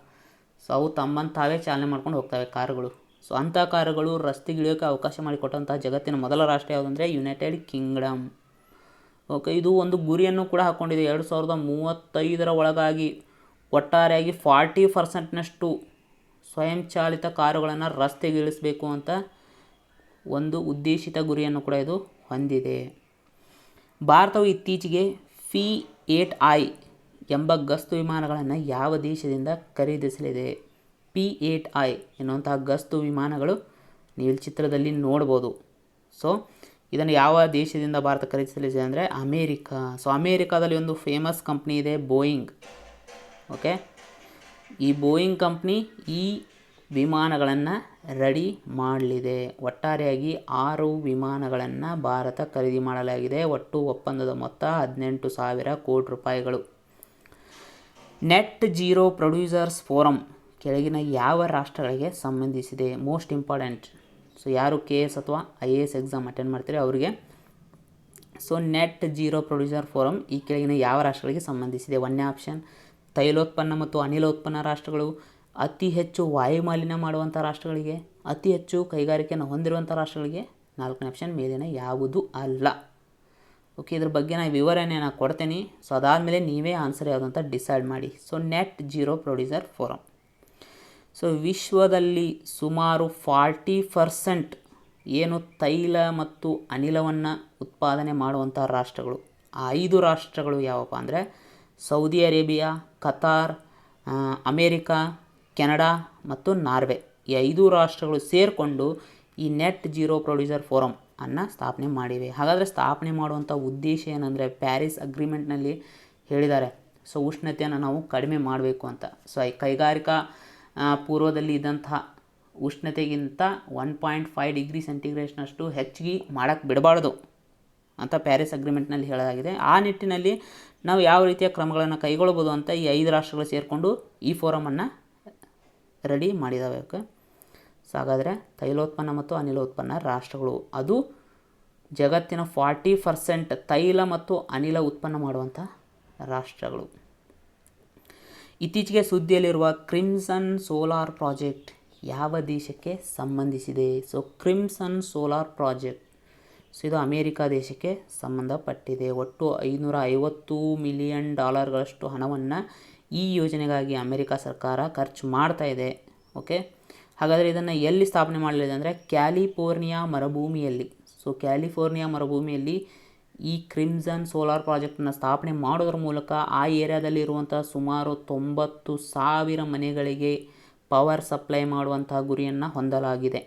ಸೊ ಅವು ತಮ್ಮನ್ನು ತಾವೇ ಚಾಲನೆ ಮಾಡ್ಕೊಂಡು ಹೋಗ್ತವೆ ಕಾರುಗಳು. ಸೊ ಅಂಥ ಕಾರುಗಳು ರಸ್ತೆಗಿಳಿಯೋಕ್ಕೆ ಅವಕಾಶ ಮಾಡಿಕೊಟ್ಟಂಥ ಜಗತ್ತಿನ ಮೊದಲ ರಾಷ್ಟ್ರ ಯಾವುದಂದರೆ ಯುನೈಟೆಡ್ ಕಿಂಗ್ಡಮ್. ಓಕೆ. ಇದು ಒಂದು ಗುರಿಯನ್ನು ಕೂಡ ಹಾಕ್ಕೊಂಡಿದೆ. 2035ರ ಒಳಗಾಗಿ ಒಟ್ಟಾರೆಯಾಗಿ 40%ನಷ್ಟು ಸ್ವಯಂಚಾಲಿತ ಕಾರುಗಳನ್ನು ರಸ್ತೆಗಿಳಿಸಬೇಕು ಅಂತ ಒಂದು ಉದ್ದೇಶಿತ ಗುರಿಯನ್ನು ಕೂಡ ಇದು ಹೊಂದಿದೆ. ಭಾರತವು ಇತ್ತೀಚೆಗೆ P-8I ಎಂಬ ಗಸ್ತು ವಿಮಾನಗಳನ್ನು ಯಾವ ದೇಶದಿಂದ ಖರೀದಿಸಲಿದೆ? P-8I ಎನ್ನುವಂತಹ ಗಸ್ತು ವಿಮಾನಗಳು ನೀವು ಇಲ್ಲಿ ಚಿತ್ರದಲ್ಲಿ ನೋಡ್ಬೋದು. ಸೊ ಇದನ್ನು ಯಾವ ದೇಶದಿಂದ ಭಾರತ ಖರೀದಿಸಲಿದೆ ಅಂದರೆ ಅಮೇರಿಕಾ. ಸೊ ಅಮೇರಿಕಾದಲ್ಲಿ ಒಂದು ಫೇಮಸ್ ಕಂಪ್ನಿ ಇದೆ ಬೋಯಿಂಗ್. ಓಕೆ, ಈ ಬೋಯಿಂಗ್ ಕಂಪ್ನಿ ಈ ವಿಮಾನಗಳನ್ನು ರೆಡಿ ಮಾಡಲಿದೆ. ಒಟ್ಟಾರೆಯಾಗಿ 6 ವಿಮಾನಗಳನ್ನು ಭಾರತ ಖರೀದಿ ಮಾಡಲಾಗಿದೆ. ಒಟ್ಟು ಒಪ್ಪಂದದ ಮೊತ್ತ 18,000 ಕೋಟಿ ರೂಪಾಯಿಗಳು. ನೆಟ್ ಜೀರೋ ಪ್ರೊಡ್ಯೂಸರ್ಸ್ ಫೋರಮ್ ಕೆಳಗಿನ ಯಾವ ರಾಷ್ಟ್ರಗಳಿಗೆ ಸಂಬಂಧಿಸಿದೆ? Most important. ಸೊ ಯಾರು KS ಅಥವಾ IAS ಎಕ್ಸಾಮ್ ಅಟೆಂಡ್ ಮಾಡ್ತಾರೆ ಅವರಿಗೆ. So net zero producer forum ಈ ಕೆಳಗಿನ ಯಾವ ರಾಷ್ಟ್ರಗಳಿಗೆ ಸಂಬಂಧಿಸಿದೆ? 1ನೇ ಆಪ್ಷನ್ ತೈಲೋತ್ಪನ್ನ ಮತ್ತು ಅನಿಲೋತ್ಪನ್ನ ರಾಷ್ಟ್ರಗಳು, ಅತಿ ಹೆಚ್ಚು ವಾಯುಮಾಲಿನ್ಯ ಮಾಡುವಂಥ ರಾಷ್ಟ್ರಗಳಿಗೆ, ಅತಿ ಹೆಚ್ಚು ಕೈಗಾರಿಕೆಯನ್ನು ಹೊಂದಿರುವಂಥ ರಾಷ್ಟ್ರಗಳಿಗೆ, 4ನೇ ಆಪ್ಷನ್ ಮೇಲಿನ ಯಾವುದು ಅಲ್ಲ. ಓಕೆ, ಇದ್ರ ಬಗ್ಗೆ ನಾನು ವಿವರಣೆ ಕೊಡ್ತೀನಿ. ಸೊ ಅದಾದಮೇಲೆ ನೀವೇ ಆನ್ಸರ್ ಯಾವುದಂತ ಡಿಸೈಡ್ ಮಾಡಿ. So net zero producer forum. So ವಿಶ್ವದಲ್ಲಿ ಸುಮಾರು 40% ಏನು ತೈಲ ಮತ್ತು ಅನಿಲವನ್ನು ಉತ್ಪಾದನೆ ಮಾಡುವಂಥ ರಾಷ್ಟ್ರಗಳು, ಆ 5 ರಾಷ್ಟ್ರಗಳು ಯಾವಪ್ಪ ಅಂದರೆ Saudi Arabia, Qatar, America, Canada ಮತ್ತು ನಾರ್ವೆ. ಈ 5 ರಾಷ್ಟ್ರಗಳು ಸೇರಿಕೊಂಡು ಈ ನೆಟ್ ಜೀರೋ ಪ್ರೊಡ್ಯೂಸರ್ ಫೋರಮ್ ಅನ್ನು ಸ್ಥಾಪನೆ ಮಾಡಿವೆ. ಹಾಗಾದರೆ ಸ್ಥಾಪನೆ ಮಾಡುವಂಥ ಉದ್ದೇಶ ಏನಂದರೆ ಪ್ಯಾರಿಸ್ ಅಗ್ರಿಮೆಂಟ್ನಲ್ಲಿ ಹೇಳಿದ್ದಾರೆ. ಸೊ ಉಷ್ಣತೆಯನ್ನು ನಾವು ಕಡಿಮೆ ಮಾಡಬೇಕು ಅಂತ. ಸೊ ಈ ಕೈಗಾರಿಕಾ ಪೂರ್ವದಲ್ಲಿ ಇದ್ದಂತಹ ಉಷ್ಣತೆಗಿಂತ 1.5 ಡಿಗ್ರಿ ಸೆಂಟಿಗ್ರೇಡ್ನಷ್ಟು ಹೆಚ್ಚಿಗೆ ಮಾಡೋಕ್ಕೆ ಬಿಡಬಾರ್ದು ಅಂತ ಪ್ಯಾರಿಸ್ ಅಗ್ರಿಮೆಂಟ್ನಲ್ಲಿ ಹೇಳಲಾಗಿದೆ. ಆ ನಿಟ್ಟಿನಲ್ಲಿ ನಾವು ಯಾವ ರೀತಿಯ ಕ್ರಮಗಳನ್ನು ಕೈಗೊಳ್ಬೋದು ಅಂತ ಈ 5 ರಾಷ್ಟ್ರಗಳು ಸೇರಿಕೊಂಡು ಈ ಫೋರಮನ್ನು ರೆಡಿ ಮಾಡಿದ್ದಾವೆ. ಓಕೆ, ಸೊ ಹಾಗಾದರೆ ತೈಲೋತ್ಪನ್ನ ಮತ್ತು ಅನಿಲೋತ್ಪನ್ನ ರಾಷ್ಟ್ರಗಳು ಅದು ಜಗತ್ತಿನ 40% ತೈಲ ಮತ್ತು ಅನಿಲ ಉತ್ಪನ್ನ ಮಾಡುವಂಥ ರಾಷ್ಟ್ರಗಳು. ಇತ್ತೀಚೆಗೆ ಸುದ್ದಿಯಲ್ಲಿರುವ ಕ್ರಿಮ್ಸನ್ ಸೋಲಾರ್ ಪ್ರಾಜೆಕ್ಟ್ ಯಾವ ದೇಶಕ್ಕೆ ಸಂಬಂಧಿಸಿದೆ? So crimson solar project, so ಇದು ಅಮೇರಿಕಾ ದೇಶಕ್ಕೆ ಸಂಬಂಧಪಟ್ಟಿದೆ. ಒಟ್ಟು $550 ಮಿಲಿಯನ್ ಹಣವನ್ನು ಈ ಯೋಜನೆಗಾಗಿ ಅಮೇರಿಕಾ ಸರ್ಕಾರ ಖರ್ಚು ಮಾಡ್ತಾ ಇದೆ. ಓಕೆ, ಹಾಗಾದರೆ ಇದನ್ನು ಎಲ್ಲಿ ಸ್ಥಾಪನೆ ಮಾಡಲಿದೆ ಅಂದರೆ ಕ್ಯಾಲಿಫೋರ್ನಿಯಾ ಮರುಭೂಮಿಯಲ್ಲಿ. ಸೊ ಕ್ಯಾಲಿಫೋರ್ನಿಯಾ ಮರುಭೂಮಿಯಲ್ಲಿ ಈ ಕ್ರಿಮ್ಸನ್ ಸೋಲಾರ್ ಪ್ರಾಜೆಕ್ಟನ್ನು ಸ್ಥಾಪನೆ ಮಾಡೋದ್ರ ಮೂಲಕ ಆ ಏರಿಯಾದಲ್ಲಿರುವಂಥ ಸುಮಾರು 90,000 ಮನೆಗಳಿಗೆ ಪವರ್ ಸಪ್ಲೈ ಮಾಡುವಂಥ ಗುರಿಯನ್ನು ಹೊಂದಲಾಗಿದೆ.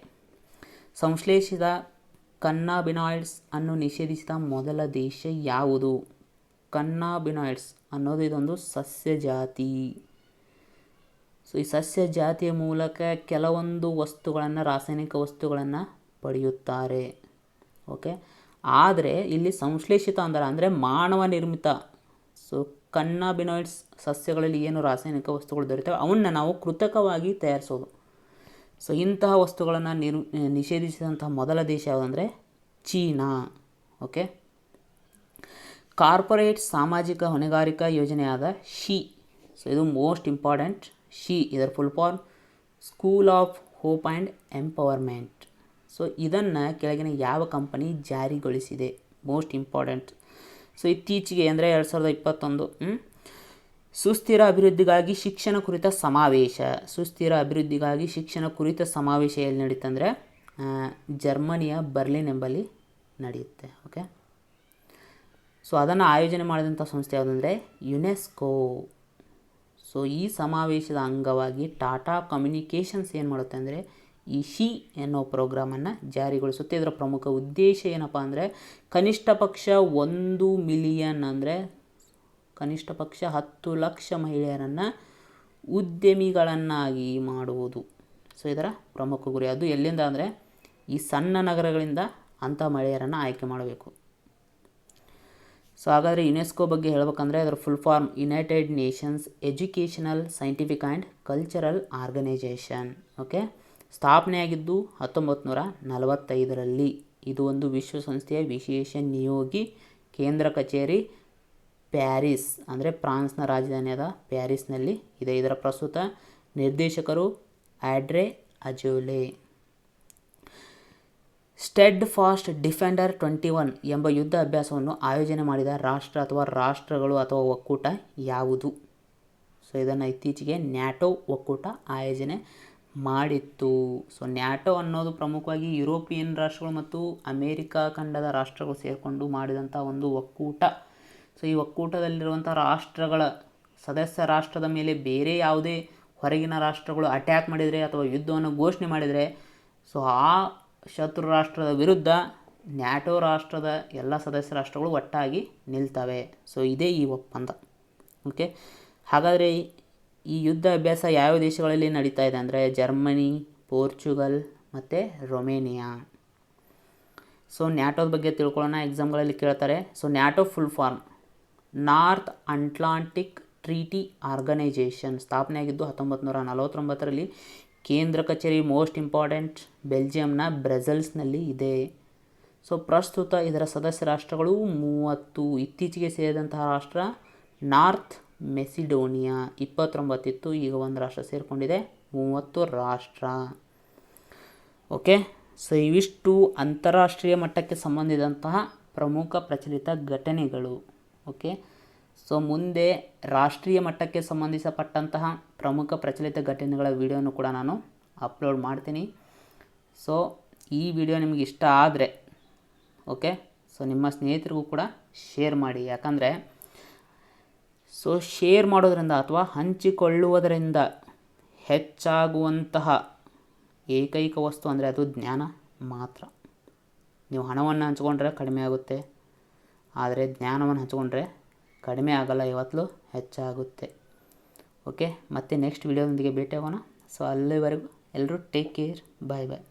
ಸಂಶ್ಲೇಷಿತ ಕನ್ನಾಬಿನಾಯ್ಡ್ಸ್ ಅನ್ನು ನಿಷೇಧಿಸಿದ ಮೊದಲ ದೇಶ ಯಾವುದು? ಕನ್ನಾಬಿನಾಯ್ಡ್ಸ್ ಅನ್ನೋದು ಇದೊಂದು ಸಸ್ಯ ಜಾತಿ. ಸೊ ಈ ಸಸ್ಯ ಜಾತಿಯ ಮೂಲಕ ಕೆಲವೊಂದು ವಸ್ತುಗಳನ್ನು, ರಾಸಾಯನಿಕ ವಸ್ತುಗಳನ್ನು ಪಡೆಯುತ್ತಾರೆ. ಓಕೆ, ಆದರೆ ಇಲ್ಲಿ ಸಂಶ್ಲೇಷಿತ ಅಂದರೆ ಮಾನವ ನಿರ್ಮಿತ. ಸೊ ಕನ್ನಾಬಿನಾಯ್ಡ್ಸ್ ಸಸ್ಯಗಳಲ್ಲಿ ಏನು ರಾಸಾಯನಿಕ ವಸ್ತುಗಳು ದೊರೆತವೆ ಅವನ್ನ ನಾವು ಕೃತಕವಾಗಿ ತಯಾರಿಸೋದು. ಸೊ ಇಂತಹ ವಸ್ತುಗಳನ್ನು ನಿಷೇಧಿಸಿದಂತಹ ಮೊದಲ ದೇಶ ಯಾವುದಂದರೆ ಚೀನಾ. ಓಕೆ, ಕಾರ್ಪೊರೇಟ್ ಸಾಮಾಜಿಕ ಹೊಣೆಗಾರಿಕಾ ಯೋಜನೆಯಾದ ಶಿ, ಸೊ ಇದು ಮೋಸ್ಟ್ ಇಂಪಾರ್ಟೆಂಟ್. ಶಿ ಇದರ full form school of hope and empowerment. So ಇದನ್ನು ಕೆಳಗಿನ ಯಾವ ಕಂಪನಿ ಜಾರಿಗೊಳಿಸಿದೆ? Most important. ಸೊ ಇತ್ತೀಚೆಗೆ ಅಂದರೆ 2021 ಸುಸ್ಥಿರ ಅಭಿವೃದ್ಧಿಗಾಗಿ ಶಿಕ್ಷಣ ಕುರಿತ ಸಮಾವೇಶ. ಸುಸ್ಥಿರ ಅಭಿವೃದ್ಧಿಗಾಗಿ ಶಿಕ್ಷಣ ಕುರಿತ ಸಮಾವೇಶ ಎಲ್ಲಿ ನಡೀತಂದರೆ ಜರ್ಮನಿಯ ಬರ್ಲಿನ್ ಎಂಬಲ್ಲಿ ನಡೆಯುತ್ತೆ. ಓಕೆ, ಸೊ ಅದನ್ನು ಆಯೋಜನೆ ಮಾಡಿದಂಥ ಸಂಸ್ಥೆ ಯಾವುದಂದರೆ ಯುನೆಸ್ಕೋ. ಸೊ ಈ ಸಮಾವೇಶದ ಅಂಗವಾಗಿ ಟಾಟಾ ಕಮ್ಯುನಿಕೇಷನ್ಸ್ ಏನು ಮಾಡುತ್ತೆ ಅಂದರೆ ಈ ಶಿ ಎನ್ನೋ ಪ್ರೋಗ್ರಾಮನ್ನು ಜಾರಿಗೊಳಿಸುತ್ತೆ. ಇದರ ಪ್ರಮುಖ ಉದ್ದೇಶ ಏನಪ್ಪ ಅಂದರೆ ಕನಿಷ್ಠ ಪಕ್ಷ 1 ಮಿಲಿಯನ್ ಅಂದರೆ ಕನಿಷ್ಠ ಪಕ್ಷ 10 ಲಕ್ಷ ಮಹಿಳೆಯರನ್ನು ಉದ್ಯಮಿಗಳನ್ನಾಗಿ ಮಾಡುವುದು. ಸೊ ಇದರ ಪ್ರಮುಖ ಗುರಿ. ಅದು ಎಲ್ಲಿಂದ ಅಂದರೆ ಈ ಸಣ್ಣ ನಗರಗಳಿಂದ ಅಂಥ ಮಹಿಳೆಯರನ್ನು ಆಯ್ಕೆ ಮಾಡಬೇಕು. ಸೊ ಹಾಗಾದರೆ ಯುನೆಸ್ಕೋ ಬಗ್ಗೆ ಹೇಳಬೇಕಂದ್ರೆ ಅದರ full form United Nations Educational, Scientific and Cultural Organization. Okay, ಸ್ಥಾಪನೆಯಾಗಿದ್ದು 1945ರಲ್ಲಿ. ಇದು ಒಂದು ವಿಶ್ವಸಂಸ್ಥೆಯ ವಿಶೇಷ ನಿಯೋಗಿ. ಕೇಂದ್ರ ಕಚೇರಿ ಪ್ಯಾರಿಸ್ ಅಂದರೆ ಫ್ರಾನ್ಸ್ನ ರಾಜಧಾನಿಯಾದ ಪ್ಯಾರಿಸ್ನಲ್ಲಿ ಇದೆ. ಇದರ ಪ್ರಸ್ತುತ ನಿರ್ದೇಶಕರು ಆಡ್ರೆ ಅಜೋಲೆ. ಸ್ಟೆಡ್ ಫಾಸ್ಟ್ ಡಿಫೆಂಡರ್ 21 ಎಂಬ ಯುದ್ಧ ಅಭ್ಯಾಸವನ್ನು ಆಯೋಜನೆ ಮಾಡಿದ ರಾಷ್ಟ್ರ ಅಥವಾ ರಾಷ್ಟ್ರಗಳು ಅಥವಾ ಒಕ್ಕೂಟ ಯಾವುದು? ಸೊ ಇದನ್ನು ಇತ್ತೀಚೆಗೆ ನ್ಯಾಟೋ ಒಕ್ಕೂಟ ಆಯೋಜನೆ ಮಾಡಿತ್ತು. ಸೊ ನ್ಯಾಟೋ ಅನ್ನೋದು ಪ್ರಮುಖವಾಗಿ ಯುರೋಪಿಯನ್ ರಾಷ್ಟ್ರಗಳು ಮತ್ತು ಅಮೇರಿಕಾ ಖಂಡದ ರಾಷ್ಟ್ರಗಳು ಸೇರಿಕೊಂಡು ಮಾಡಿದಂಥ ಒಂದು ಒಕ್ಕೂಟ. ಸೊ ಈ ಒಕ್ಕೂಟದಲ್ಲಿರುವಂಥ ರಾಷ್ಟ್ರಗಳ ಸದಸ್ಯ ರಾಷ್ಟ್ರದ ಮೇಲೆ ಬೇರೆ ಯಾವುದೇ ಹೊರಗಿನ ರಾಷ್ಟ್ರಗಳು ಅಟ್ಯಾಕ್ ಮಾಡಿದರೆ ಅಥವಾ ಯುದ್ಧವನ್ನು ಘೋಷಣೆ ಮಾಡಿದರೆ ಸೊ ಆ ಶತ್ರು ರಾಷ್ಟ್ರದ ವಿರುದ್ಧ ನ್ಯಾಟೋ ರಾಷ್ಟ್ರದ ಎಲ್ಲ ಸದಸ್ಯ ರಾಷ್ಟ್ರಗಳು ಒಟ್ಟಾಗಿ ನಿಲ್ತವೆ. ಸೊ ಇದೇ ಈ ಒಪ್ಪಂದ. ಓಕೆ, ಹಾಗಾದರೆ ಈ ಯುದ್ಧ ಅಭ್ಯಾಸ ಯಾವ ದೇಶಗಳಲ್ಲಿ ನಡೀತಾ ಇದೆ ಅಂದರೆ ಜರ್ಮನಿ, ಪೋರ್ಚುಗಲ್ ಮತ್ತು ರೊಮೇನಿಯಾ. ಸೊ ನ್ಯಾಟೋದ ಬಗ್ಗೆ ತಿಳ್ಕೊಳ್ಳೋಣ, ಎಕ್ಸಾಮ್ಗಳಲ್ಲಿ ಕೇಳ್ತಾರೆ. So NATO full form north atlantic treaty organisation. ಸ್ಥಾಪನೆ ಆಗಿದ್ದು 1949ರಲ್ಲಿ. ಕೇಂದ್ರ ಕಚೇರಿ ಮೋಸ್ಟ್ ಇಂಪಾರ್ಟೆಂಟ್ ಬೆಲ್ಜಿಯಂನ ಬ್ರಸೆಲ್ಸ್ನಲ್ಲಿ ಇದೆ. ಸೊ ಪ್ರಸ್ತುತ ಇದರ ಸದಸ್ಯ ರಾಷ್ಟ್ರಗಳು 30. ಇತ್ತೀಚೆಗೆ ಸೇರಿದಂತಹ ರಾಷ್ಟ್ರ ನಾರ್ತ್ ಮೆಸಿಡೋನಿಯಾ 29 ಇತ್ತು, ಈಗ ಒಂದು ರಾಷ್ಟ್ರ ಸೇರಿಕೊಂಡಿದೆ, 30 ರಾಷ್ಟ್ರ. ಓಕೆ, ಸೊ ಇವಿಷ್ಟು ಅಂತಾರಾಷ್ಟ್ರೀಯ ಮಟ್ಟಕ್ಕೆ ಸಂಬಂಧಿಸಿದಂತಹ ಪ್ರಮುಖ ಪ್ರಚಲಿತ ಘಟನೆಗಳು. ಓಕೆ, ಸೊ ಮುಂದೆ ರಾಷ್ಟ್ರೀಯ ಮಟ್ಟಕ್ಕೆ ಸಂಬಂಧಿಸಪಟ್ಟಂತಹ ಪ್ರಮುಖ ಪ್ರಚಲಿತ ಘಟನೆಗಳ ವಿಡಿಯೋನು ಕೂಡ ನಾನು ಅಪ್ಲೋಡ್ ಮಾಡ್ತೀನಿ. ಸೊ ಈ ವಿಡಿಯೋ ನಿಮಗೆ ಇಷ್ಟ ಆದರೆ ಓಕೆ, ಸೊ ನಿಮ್ಮ ಸ್ನೇಹಿತರಿಗೂ ಕೂಡ ಶೇರ್ ಮಾಡಿ. ಯಾಕಂದರೆ ಸೊ ಶೇರ್ ಮಾಡೋದರಿಂದ ಅಥವಾ ಹಂಚಿಕೊಳ್ಳುವುದರಿಂದ ಹೆಚ್ಚಾಗುವಂತಹ ಏಕೈಕ ವಸ್ತು ಅಂದರೆ ಅದು ಜ್ಞಾನ ಮಾತ್ರ. ನೀವು ಹಣವನ್ನು ಹಂಚ್ಕೊಂಡ್ರೆ ಕಡಿಮೆ ಆಗುತ್ತೆ, ಆದರೆ ಜ್ಞಾನವನ್ನು ಹಂಚ್ಕೊಂಡ್ರೆ ಕಡಿಮೆ ಆಗಲ್ಲ, ಯಾವತ್ತೂ ಹೆಚ್ಚಾಗುತ್ತೆ. ಓಕೆ, ಮತ್ತೆ ನೆಕ್ಸ್ಟ್ ವಿಡಿಯೋದೊಂದಿಗೆ ಭೇಟಿಯಾಗೋಣ. ಸೊ ಅಲ್ಲಿವರೆಗೂ ಎಲ್ಲರೂ ಟೇಕ್ ಕೇರ್, ಬಾಯ್ ಬಾಯ್.